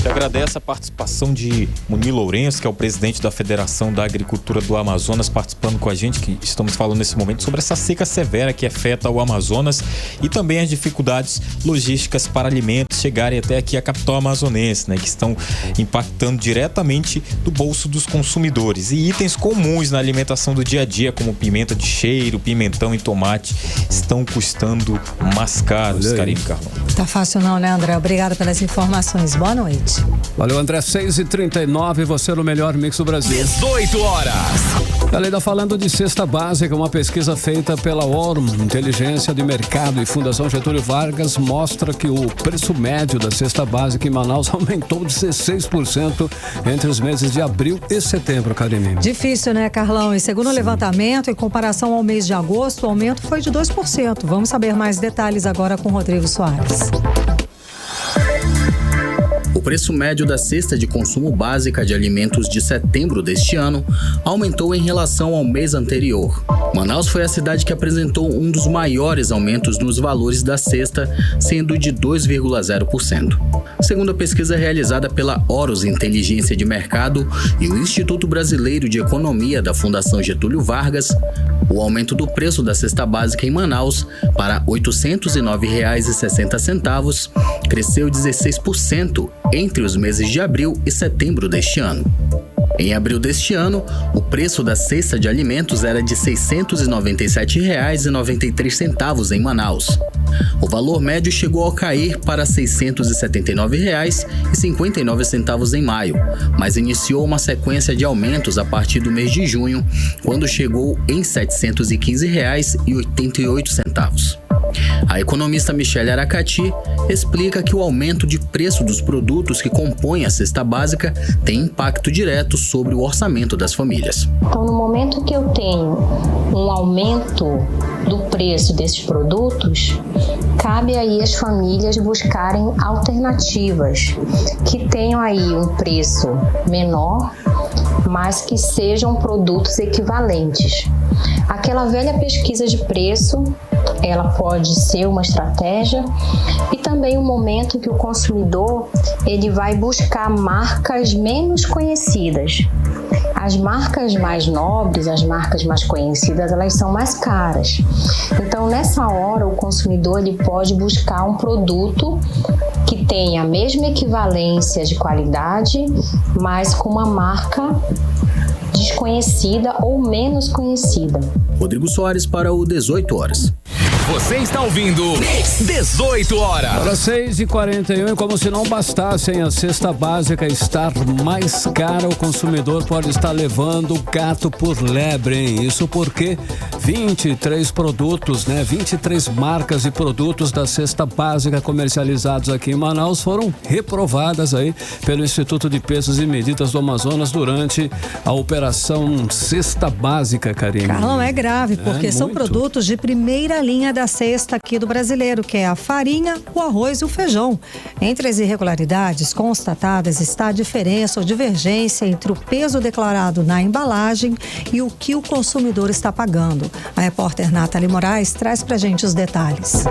Eu agradeço a participação de Munir Lourenço, que é o presidente da Federação da Agricultura do Amazonas, participando com a gente, que estamos falando nesse momento sobre essa seca severa que afeta o Amazonas e também as dificuldades logísticas para alimentos chegarem até aqui a capital amazonense, né, que estão impactando diretamente do bolso dos consumidores. E itens comuns na alimentação do dia a dia, como pimenta de cheiro, pimentão e tomate, estão custando mais caros, Karine Carlão. Tá fácil não, né, André? Obrigada pelas informações. Boa noite. Valeu, André. 6h39, você no melhor mix do Brasil. 18 horas. Ainda falando de cesta básica, uma pesquisa feita pela Orum, Inteligência de Mercado e Fundação Getúlio Vargas mostra que o preço médio da cesta básica em Manaus aumentou 16% entre os meses de abril e setembro, Karine. Difícil, né, Carlão? E segundo o levantamento, em comparação ao mês de agosto, o aumento foi de 2%. Vamos saber mais detalhes agora com Rodrigo Soares. O preço médio da cesta de consumo básica de alimentos de setembro deste ano aumentou em relação ao mês anterior. Manaus foi a cidade que apresentou um dos maiores aumentos nos valores da cesta, sendo de 2,0%. Segundo a pesquisa realizada pela Horus Inteligência de Mercado e o Instituto Brasileiro de Economia da Fundação Getúlio Vargas, o aumento do preço da cesta básica em Manaus para R$ 809,60 cresceu 16% entre os meses de abril e setembro deste ano. Em abril deste ano, o preço da cesta de alimentos era de R$ 697,93 em Manaus. O valor médio chegou a cair para R$ 679,59 em maio, mas iniciou uma sequência de aumentos a partir do mês de junho, quando chegou em R$ 715,88. A economista Michele Aracati explica que o aumento de preço dos produtos que compõem a cesta básica tem impacto direto sobre o orçamento das famílias. Então, no momento que eu tenho um aumento do preço desses produtos, cabe aí às famílias buscarem alternativas que tenham aí um preço menor, mas que sejam produtos equivalentes. Aquela velha pesquisa de preço, ela pode ser uma estratégia e também um momento que o consumidor ele vai buscar marcas menos conhecidas. As marcas mais nobres, as marcas mais conhecidas, elas são mais caras. Então, nessa hora, o consumidor ele pode buscar um produto que tenha a mesma equivalência de qualidade, mas com uma marca desconhecida ou menos conhecida. Rodrigo Soares para o 18 horas. Você está ouvindo 18 horas. Agora 6h41, como se não bastasse, a cesta básica estar mais cara, o consumidor pode estar levando o gato por lebre, hein? Isso porque 23 produtos, 23 marcas e produtos da cesta básica comercializados aqui em Manaus foram reprovadas aí pelo Instituto de Pesos e Medidas do Amazonas durante a operação Cesta Básica, Karine. Carlão, é grave, porque são produtos de primeira linha da cesta aqui do brasileiro, que é a farinha, o arroz e o feijão. Entre as irregularidades constatadas está a diferença ou divergência entre o peso declarado na embalagem e o que o consumidor está pagando. A repórter Nathalie Moraes traz pra gente os detalhes.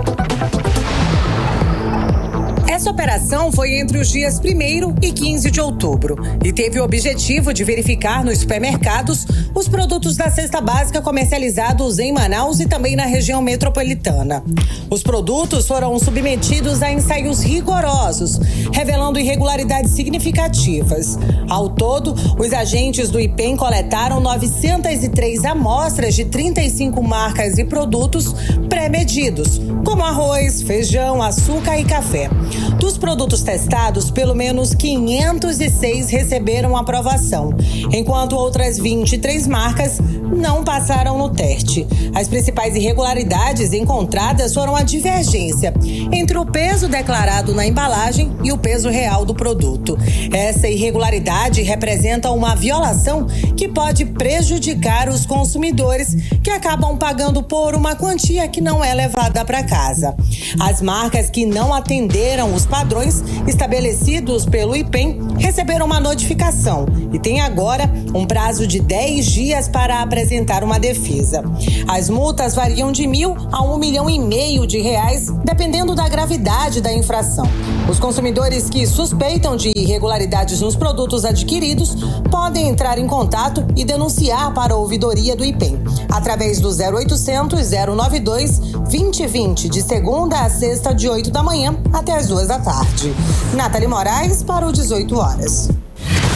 Essa operação foi entre os dias 1º e 15 de outubro e teve o objetivo de verificar nos supermercados os produtos da cesta básica comercializados em Manaus e também na região metropolitana. Os produtos foram submetidos a ensaios rigorosos, revelando irregularidades significativas. Ao todo, os agentes do IPEM coletaram 903 amostras de 35 marcas e produtos pré-medidos, como arroz, feijão, açúcar e café. Dos produtos testados, pelo menos 506 receberam aprovação, enquanto outras 23 marcas não passaram no teste. As principais irregularidades encontradas foram a divergência entre o peso declarado na embalagem e o peso real do produto. Essa irregularidade representa uma violação que pode prejudicar os consumidores, que acabam pagando por uma quantia que não é levada para casa. As marcas que não atenderam os padrões estabelecidos pelo IPEM receberam uma notificação e têm agora um prazo de 10 dias para apresentar apresentar uma defesa. As multas variam de R$1.000 a R$1,5 milhão de reais, dependendo da gravidade da infração. Os consumidores que suspeitam de irregularidades nos produtos adquiridos podem entrar em contato e denunciar para a ouvidoria do IPEM, através do 0800 092 2020, de segunda a sexta, de 8 da manhã até as 2 da tarde. Nathalie Moraes para o 18 horas.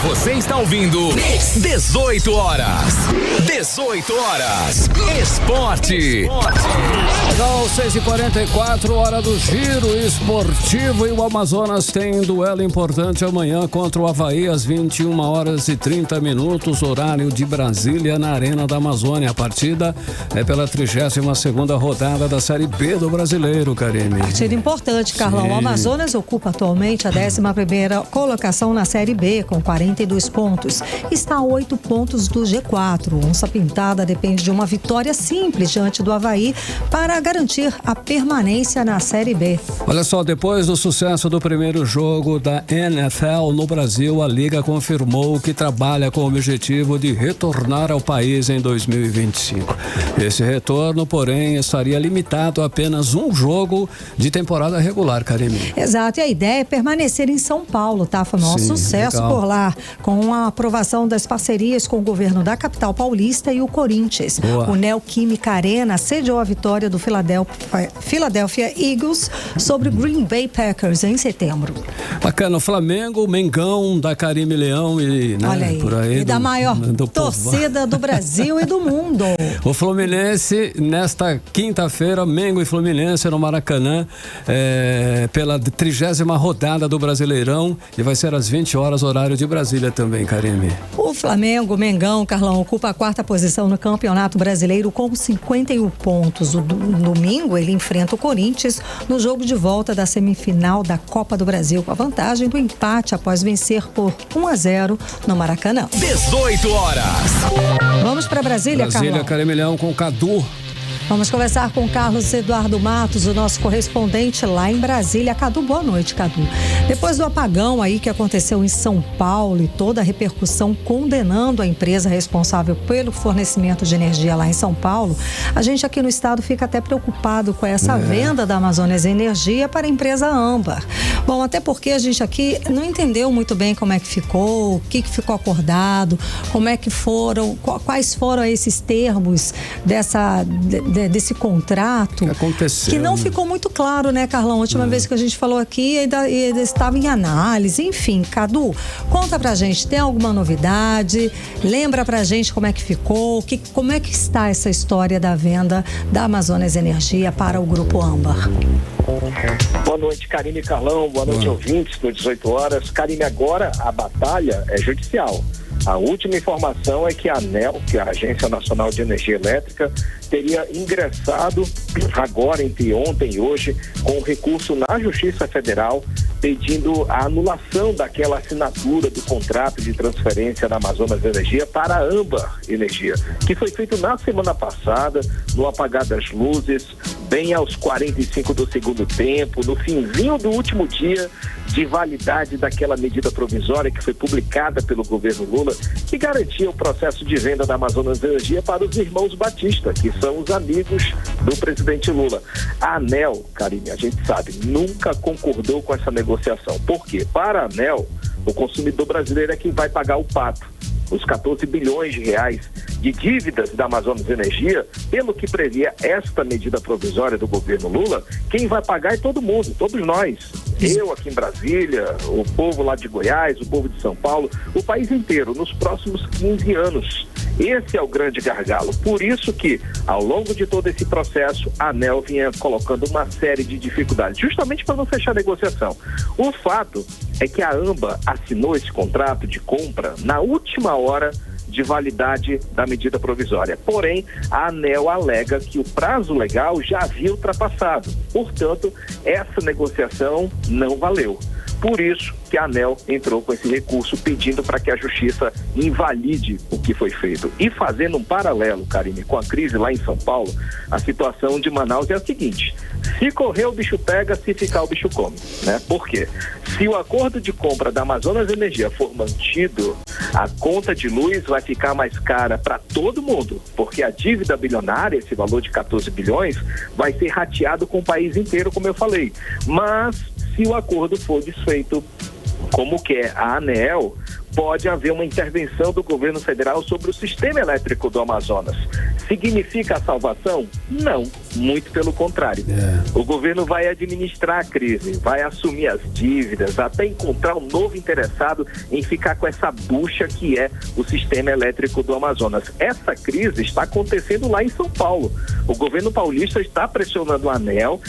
Você está ouvindo 18 horas. 18 horas. Esporte. São 6h44, hora do giro esportivo, e o Amazonas tem2 importante amanhã contra o Avaí às 21 horas e 30 minutos, horário de Brasília, na Arena da Amazônia. A partida é pela 32ª rodada da Série B do Brasileiro, Karine. Partida importante, Carlão. Sim. O Amazonas ocupa atualmente a 11ª colocação na Série B, com 42 pontos. Está a 8 pontos do G4. Onça Pintada depende de uma vitória simples diante do Avaí para garantir a permanência na Série B. Olha só, depois do sucesso do primeiro jogo da NFL no Brasil, a Liga confirmou que trabalha com o objetivo de retornar ao país em 2025. Esse retorno, porém, estaria limitado a apenas um jogo de temporada regular, Karine. Exato, e a ideia é permanecer em São Paulo, tá? Foi um maior sucesso legal. por lá, com a aprovação das parcerias com o governo da capital paulista e o Corinthians. Boa. O Neoquímica Arena sediou a vitória do Philadelphia Eagles sobre o Green Bay Packers em setembro. Bacana, o Flamengo, o Mengão, da Karime Leão e, né, Olha aí, por aí. e da maior torcida do Brasil e do mundo. O Fluminense, nesta quinta-feira, Mengo e Fluminense no Maracanã, pela 30ª rodada do Brasileirão, e vai ser às 20 horas, horário de Brasília também, Karime. O Flamengo, Mengão, Carlão, ocupa a 4ª posição no Campeonato Brasileiro com 51 pontos. No domingo, ele enfrenta o Corinthians no jogo de volta da semifinal da Copa do Brasil, com a vantagem do empate após vencer por 1-0 no Maracanã. 18 horas. Vamos para Brasília, Carlão. Karime Leão com Cadu. Vamos conversar com Carlos Eduardo Matos, o nosso correspondente lá em Brasília. Cadu, boa noite, Cadu. Depois do apagão aí que aconteceu em São Paulo e toda a repercussão condenando a empresa responsável pelo fornecimento de energia lá em São Paulo, a gente aqui no estado fica até preocupado com essa venda da Amazonas Energia para a empresa Âmbar. Bom, até porque a gente aqui não entendeu muito bem como é que ficou, o que ficou acordado, como é que foram, quais foram esses termos desse contrato, que não ficou muito claro, né, Carlão? A última vez que a gente falou aqui ainda estava em análise. Enfim, Cadu, conta pra gente, tem alguma novidade? Lembra pra gente como é que ficou, como é que está essa história da venda da Amazonas Energia para o Grupo Âmbar? Boa noite, Karine e Carlão, boa noite, ouvintes do 18 horas. Karine, agora a batalha é judicial. A última informação é que a ANEEL, que é a Agência Nacional de Energia Elétrica, teria ingressado agora, entre ontem e hoje, com recurso na Justiça Federal, pedindo a anulação daquela assinatura do contrato de transferência da Amazonas Energia para a Âmbar Energia, que foi feito na semana passada, no apagar das luzes, bem aos 45 do segundo tempo, no finzinho do último dia de validade daquela medida provisória que foi publicada pelo governo Lula, que garantia o processo de venda da Amazonas Energia para os irmãos Batista, que são os amigos do presidente Lula. A ANEEL, Karine, a gente sabe, nunca concordou com essa negociação. Por quê? Para a ANEEL, o consumidor brasileiro é quem vai pagar o pato. Os 14 bilhões de reais de dívidas da Amazonas Energia, pelo que previa esta medida provisória do governo Lula, quem vai pagar é todo mundo, todos nós. Eu aqui em Brasília, o povo lá de Goiás, o povo de São Paulo, o país inteiro, nos próximos 15 anos. Esse é o grande gargalo. Por isso que, ao longo de todo esse processo, a ANEEL vinha colocando uma série de dificuldades, justamente para não fechar a negociação. O fato é que a Âmbar assinou esse contrato de compra na última hora de validade da medida provisória. Porém, a ANEEL alega que o prazo legal já havia ultrapassado. Portanto, essa negociação não valeu. Por isso que a ANEEL entrou com esse recurso pedindo para que a Justiça invalide o que foi feito. E fazendo um paralelo, Karine, com a crise lá em São Paulo, a situação de Manaus é a seguinte: se correr o bicho pega, se ficar o bicho come, né? Por quê? Se o acordo de compra da Amazonas Energia for mantido, a conta de luz vai ficar mais cara para todo mundo, porque a dívida bilionária, esse valor de 14 bilhões, vai ser rateado com o país inteiro, como eu falei. Mas se o acordo for desfeito, como quer a ANEEL, pode haver uma intervenção do governo federal sobre o sistema elétrico do Amazonas. Significa a salvação? Não, muito pelo contrário. O governo vai administrar a crise, vai assumir as dívidas, até encontrar um novo interessado em ficar com essa bucha que é o sistema elétrico do Amazonas. Essa crise está acontecendo lá em São Paulo. O governo paulista está pressionando a ANEEL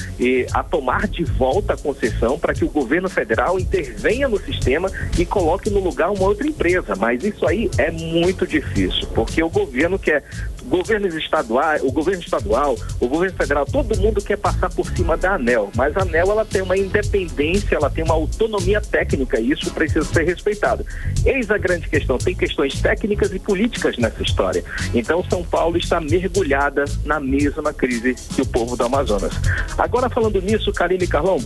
a tomar de volta a concessão para que o governo federal intervenha no sistema e coloque no lugar uma outra empresa. Mas isso aí é muito difícil, porque o governo quer... o governo estadual, o governo federal, todo mundo quer passar por cima da ANEEL, mas a ANEEL, ela tem uma independência, ela tem uma autonomia técnica e isso precisa ser respeitado. Eis a grande questão, tem questões técnicas e políticas nessa história. Então São Paulo está mergulhada na mesma crise que o povo do Amazonas. Agora, falando nisso, Karine e Carlão,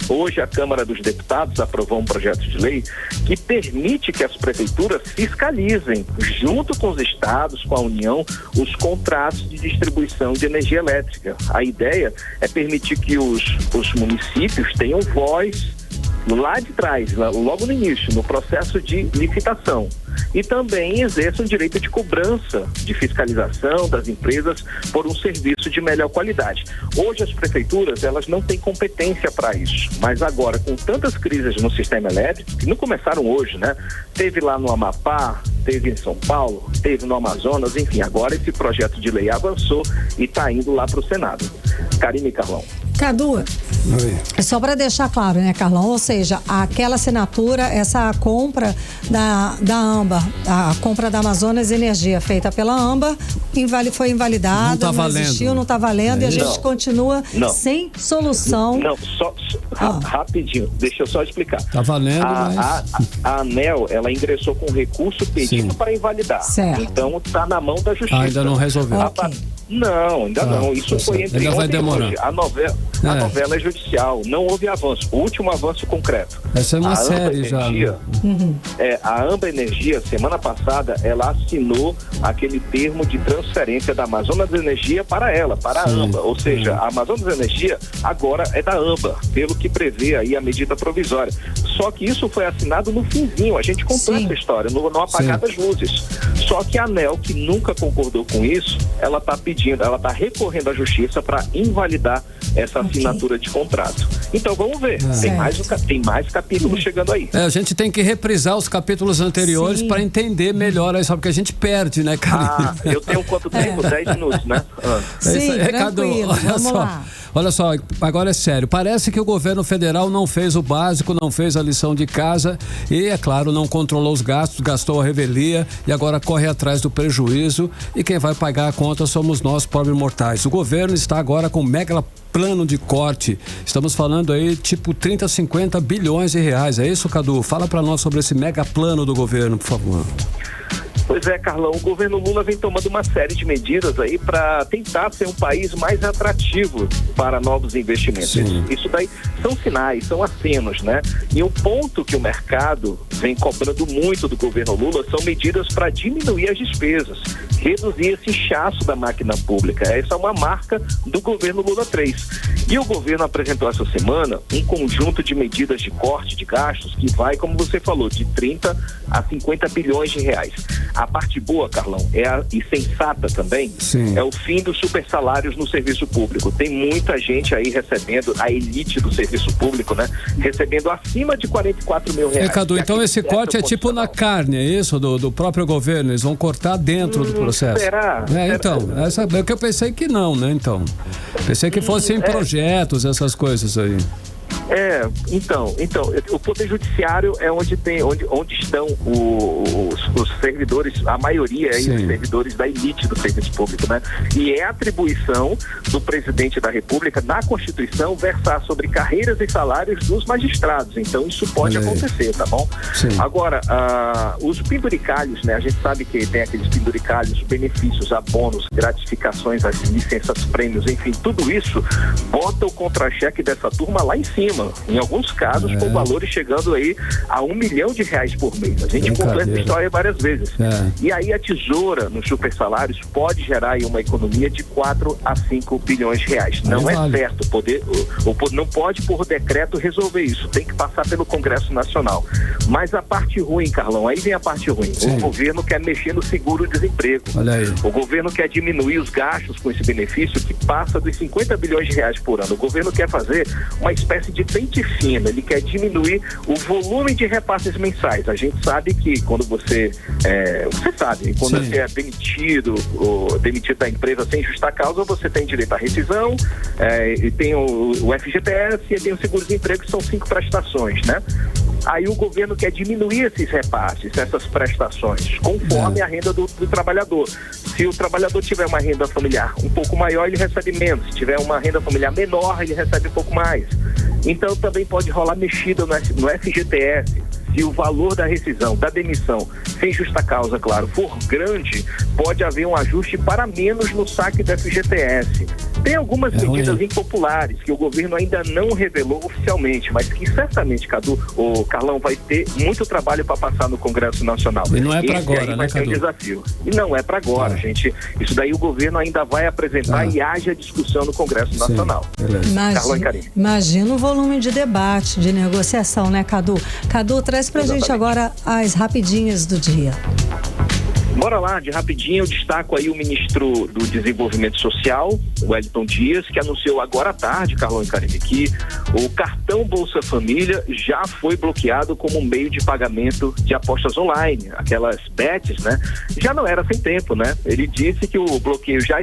hoje a Câmara dos Deputados aprovou um projeto de lei que permite que as prefeituras fiscalizem, junto com os estados, com a União, os contratos de distribuição de energia elétrica. A ideia é permitir que os municípios tenham voz lá de trás, logo no início, no processo de licitação. E também exerçam direito de cobrança, de fiscalização das empresas por um serviço de melhor qualidade. Hoje as prefeituras, elas não têm competência para isso, mas agora com tantas crises no sistema elétrico, que não começaram hoje, né? Teve lá no Amapá, teve em São Paulo, teve no Amazonas, enfim, agora esse projeto de lei avançou e está indo lá para o Senado. Karine e Carlão. Cadu, só para deixar claro, né, Carlão? Ou seja, aquela assinatura, essa compra da AMBA, a compra da Amazonas Energia feita pela AMBA, foi invalidada, não existiu, não está valendo e a gente continua sem solução. Não, rapidinho, deixa eu só explicar. Está valendo, mas... A ANEEL, ela ingressou com recurso pedindo para invalidar. Certo. Então está na mão da Justiça. Ainda não resolveu. Não, ainda não. Isso foi entre ainda vai demorar. Hoje. A novela é judicial, não houve avanço. O último avanço concreto. Essa é uma série já. A AMBA Energia, semana passada, ela assinou aquele termo de transferência da Amazonas Energia para ela, para a AMBA. Ou seja, a Amazonas Energia agora é da AMBA, pelo que prevê aí a medida provisória. Só que isso foi assinado no finzinho, a gente contou essa história, no apagar das luzes. Só que a ANEEL, que nunca concordou com isso, ela está ela está recorrendo à Justiça para invalidar essa assinatura de contrato. Então vamos ver, tem mais capítulos chegando aí. A gente tem que reprisar os capítulos anteriores para entender melhor aí, só porque a gente perde, né, cara? Eu tenho quanto tempo? 10 minutos, né? Sim, tranquilo, vamos lá. Olha só, agora é sério, parece que o governo federal não fez o básico, não fez a lição de casa e, é claro, não controlou os gastos, gastou a revelia e agora corre atrás do prejuízo e quem vai pagar a conta somos nós, pobres mortais. O governo está agora com mega plano de corte, estamos falando aí tipo 30, 50 bilhões de reais, é isso, Cadu? Fala para nós sobre esse mega plano do governo, por favor. Pois é, Carlão, o governo Lula vem tomando uma série de medidas aí para tentar ser um país mais atrativo para novos investimentos. Isso daí são sinais, são acenos, né? E um ponto que o mercado vem cobrando muito do governo Lula são medidas para diminuir as despesas, reduzir esse inchaço da máquina pública. Essa é uma marca do governo Lula 3. E o governo apresentou essa semana um conjunto de medidas de corte de gastos que vai, como você falou, de 30 a 50 bilhões de reais. A parte boa, Carlão, e sensata também, é o fim dos super salários no serviço público. Tem muita gente aí recebendo, a elite do serviço público, né? Recebendo acima de 44 mil reais. Cadu, então esse corte é tipo na carne, é isso? Do próprio governo, eles vão cortar dentro do processo. Será? Então, essa é o que eu pensei que não, né? Então, pensei que fossem projetos, essas coisas aí. Então, o Poder Judiciário é onde estão os servidores, a maioria os servidores da elite do serviço público, né? E é atribuição do presidente da República, na Constituição, versar sobre carreiras e salários dos magistrados. Então, isso pode acontecer, tá bom? Sim. Agora, os penduricalhos, né? A gente sabe que tem aqueles penduricalhos, benefícios, abonos, gratificações, as licenças, prêmios, enfim, tudo isso bota o contra-cheque dessa turma lá em cima. Em alguns casos, com valores chegando aí a R$1 milhão por mês. A gente contou essa história várias vezes. E aí a tesoura nos super salários pode gerar aí uma economia de 4 a 5 bilhões de reais. Não é certo. Não pode, por decreto, resolver isso. Tem que passar pelo Congresso Nacional. Mas a parte ruim, Carlão, aí vem a parte ruim. O governo quer mexer no seguro-desemprego. O governo quer diminuir os gastos com esse benefício que passa dos 50 bilhões de reais por ano. O governo quer fazer uma espécie de pente fino. Ele quer diminuir o volume de repasses mensais. A gente sabe que quando você você é demitido da empresa sem justa causa, você tem direito à rescisão, e tem o FGTS e tem o seguro-desemprego, que são 5 prestações, né? Aí o governo quer diminuir esses repasses, essas prestações, conforme a renda do trabalhador. Se o trabalhador tiver uma renda familiar um pouco maior, ele recebe menos. Se tiver uma renda familiar menor, ele recebe um pouco mais. Então também pode rolar mexida no FGTS. Se o valor da rescisão, da demissão, sem justa causa, claro, for grande, pode haver um ajuste para menos no saque do FGTS. Tem algumas medidas impopulares que o governo ainda não revelou oficialmente, mas que certamente, Carlão, vai ter muito trabalho para passar no Congresso Nacional. E não é para agora, né, vai ter um desafio. E não é para agora, gente. Isso daí o governo ainda vai apresentar e haja discussão no Congresso Nacional. Carlão e Karine. Imagina o volume de debate, de negociação, né, Cadu? Cadu, traz pra gente agora as rapidinhas do dia. Bora lá, de rapidinho, eu destaco aí o ministro do Desenvolvimento Social, Wellington Dias, que anunciou agora à tarde, Carlão e Karine, que o cartão Bolsa Família já foi bloqueado como meio de pagamento de apostas online, aquelas bets, né? Já não era sem tempo, né? Ele disse que o bloqueio já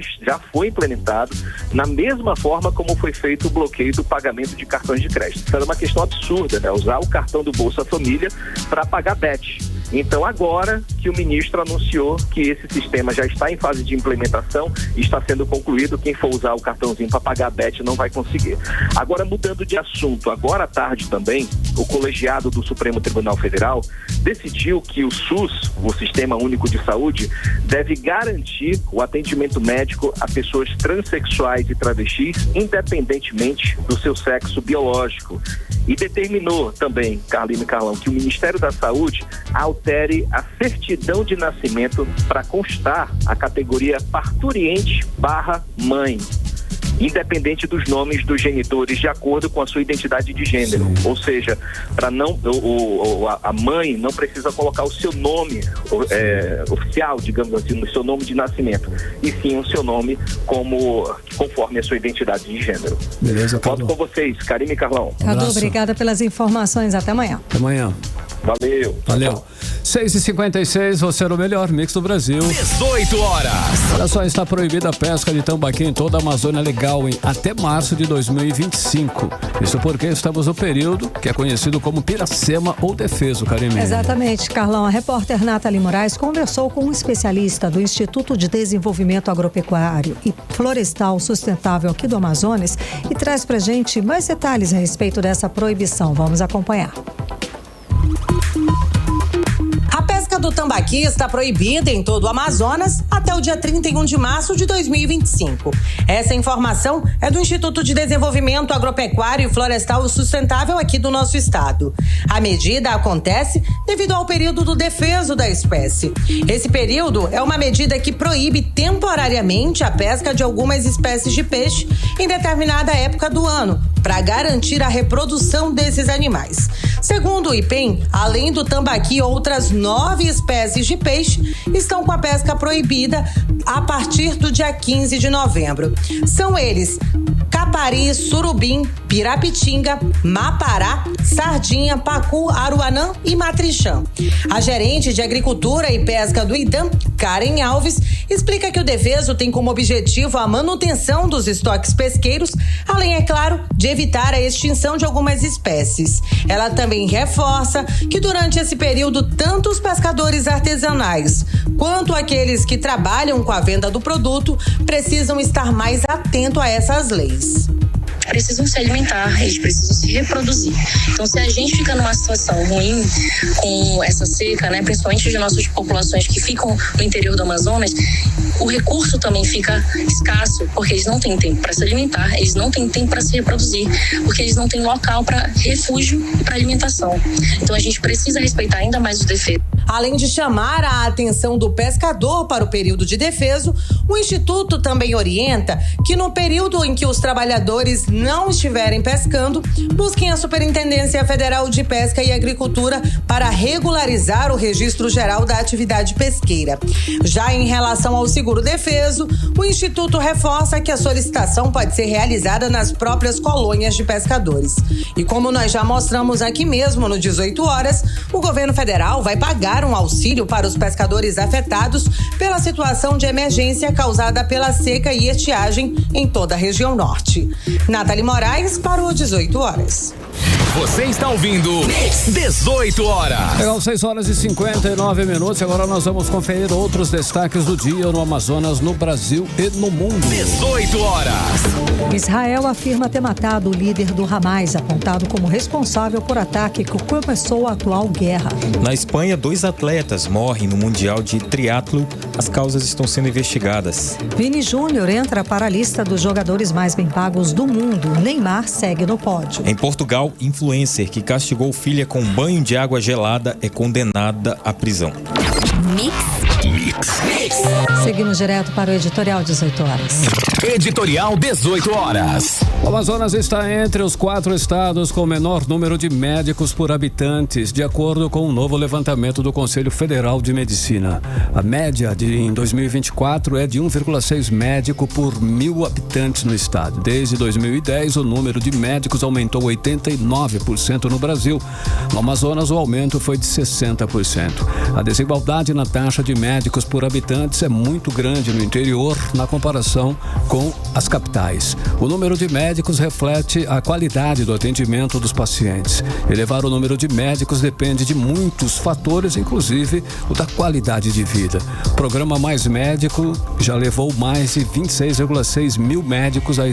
foi implementado na mesma forma como foi feito o bloqueio do pagamento de cartões de crédito. Isso era uma questão absurda, né? Usar o cartão do Bolsa Família para pagar bet. Então, agora que o ministro anunciou que esse sistema já está em fase de implementação e está sendo concluído, quem for usar o cartãozinho para pagar a bet não vai conseguir. Agora, mudando de assunto, agora à tarde também, o colegiado do Supremo Tribunal Federal decidiu que o SUS, o Sistema Único de Saúde, deve garantir o atendimento médico a pessoas transexuais e travestis, independentemente do seu sexo biológico. E determinou também, Carlino e Carlão, que o Ministério da Saúde altere a certidão de nascimento para constar a categoria parturiente/mãe, independente dos nomes dos genitores, de acordo com a sua identidade de gênero. Sim. Ou seja, a mãe não precisa colocar o seu nome oficial, digamos assim, no seu nome de nascimento, e sim o seu nome conforme a sua identidade de gênero. Beleza, Volto com vocês, Karine e Carlão. Cadu, obrigada pelas informações. Até amanhã. Até amanhã. Valeu. 6h56, você era o melhor mix do Brasil. 18 horas. Olha só, está proibida a pesca de tambaqui em toda a Amazônia Legal até março de 2025. Isso porque estamos no período que é conhecido como Piracema ou Defeso, Karine. Exatamente, Carlão. A repórter Nathalie Moraes conversou com um especialista do Instituto de Desenvolvimento Agropecuário e Florestal Sustentável aqui do Amazonas e traz pra gente mais detalhes a respeito dessa proibição. Vamos acompanhar. A pesca do tambaqui está proibida em todo o Amazonas até o dia 31 de março de 2025. Essa informação é do Instituto de Desenvolvimento Agropecuário e Florestal Sustentável aqui do nosso estado. A medida acontece devido ao período do defeso da espécie. Esse período é uma medida que proíbe temporariamente a pesca de algumas espécies de peixe em determinada época do ano, para garantir a reprodução desses animais. Segundo o IPEM, além do tambaqui, outras 9 espécies de peixe estão com a pesca proibida a partir do dia 15 de novembro. São eles capari, surubim, pirapitinga, mapará, sardinha, pacu, aruanã e matrichã. A gerente de Agricultura e Pesca do IDAM, Karen Alves, explica que o Defeso tem como objetivo a manutenção dos estoques pesqueiros, além, é claro, de evitar a extinção de algumas espécies. Ela também reforça que durante esse período, tanto os pescadores artesanais quanto aqueles que trabalham com a venda do produto precisam estar mais atentos a essas leis. Precisam se alimentar, eles precisam se reproduzir. Então, se a gente fica numa situação ruim com essa seca, né, principalmente de nossas populações que ficam no interior do Amazonas, o recurso também fica escasso, porque eles não têm tempo para se alimentar, eles não têm tempo para se reproduzir, porque eles não têm local para refúgio e para alimentação. Então, a gente precisa respeitar ainda mais os defesos. Além de chamar a atenção do pescador para o período de defeso, o Instituto também orienta que no período em que os trabalhadores não estiverem pescando, busquem a Superintendência Federal de Pesca e Agricultura para regularizar o registro geral da atividade pesqueira. Já em relação ao seguro defeso, o Instituto reforça que a solicitação pode ser realizada nas próprias colônias de pescadores. E como nós já mostramos aqui mesmo no 18 horas, o governo federal vai pagar um auxílio para os pescadores afetados pela situação de emergência causada pela seca e estiagem em toda a região norte. Nathalie Moraes para o 18 horas. Você está ouvindo 18 horas. Legal, 6 horas e 59 minutos. Agora nós vamos conferir outros destaques do dia no Amazonas, no Brasil e no mundo. 18 horas. Israel afirma ter matado o líder do Hamas, apontado como responsável por ataque que começou a atual guerra. Na Espanha, 2 atletas morrem no Mundial de Triatlo. As causas estão sendo investigadas. Vini Júnior entra para a lista dos jogadores mais bem pagos do mundo. Neymar segue no pódio. Em Portugal, influencer que castigou filha com banho de água gelada é condenada à prisão. Mix. Seguimos direto para o editorial 18 horas. Editorial 18 horas. O Amazonas está entre os 4 estados com o menor número de médicos por habitantes, de acordo com um novo levantamento do Conselho Federal de Medicina. A média em 2024 é de 1,6 médico por 1.000 habitantes no estado. Desde 2010, o número de médicos aumentou 89% no Brasil. No Amazonas, o aumento foi de 60%. A desigualdade na taxa de médicos por habitantes é muito grande no interior, na comparação com as capitais. O número de médicos reflete a qualidade do atendimento dos pacientes. Elevar o número de médicos depende de muitos fatores, inclusive o da qualidade de vida. O programa Mais Médico já levou mais de 26,6 mil médicos a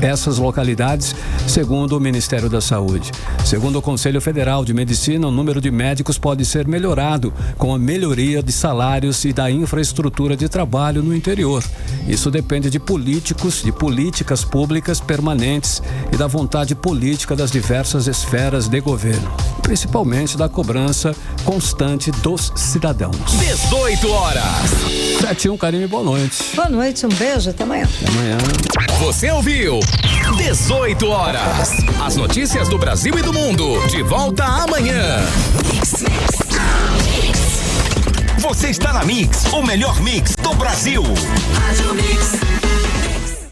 essas localidades, segundo o Ministério da Saúde. Segundo o Conselho Federal de Medicina, o número de médicos pode ser melhorado com a melhoria de salários e da infraestrutura de trabalho no interior. Isso depende de políticos, de políticas públicas permanentes e da vontade política das diversas esferas de governo, principalmente da cobrança constante dos cidadãos. 18 horas. 7-1, Karine, boa noite. Boa noite, um beijo, até amanhã. Até amanhã. Você ouviu 18 horas. As notícias do Brasil e do mundo. De volta amanhã. Você está na Mix, o melhor mix do Brasil. Rádio Mix.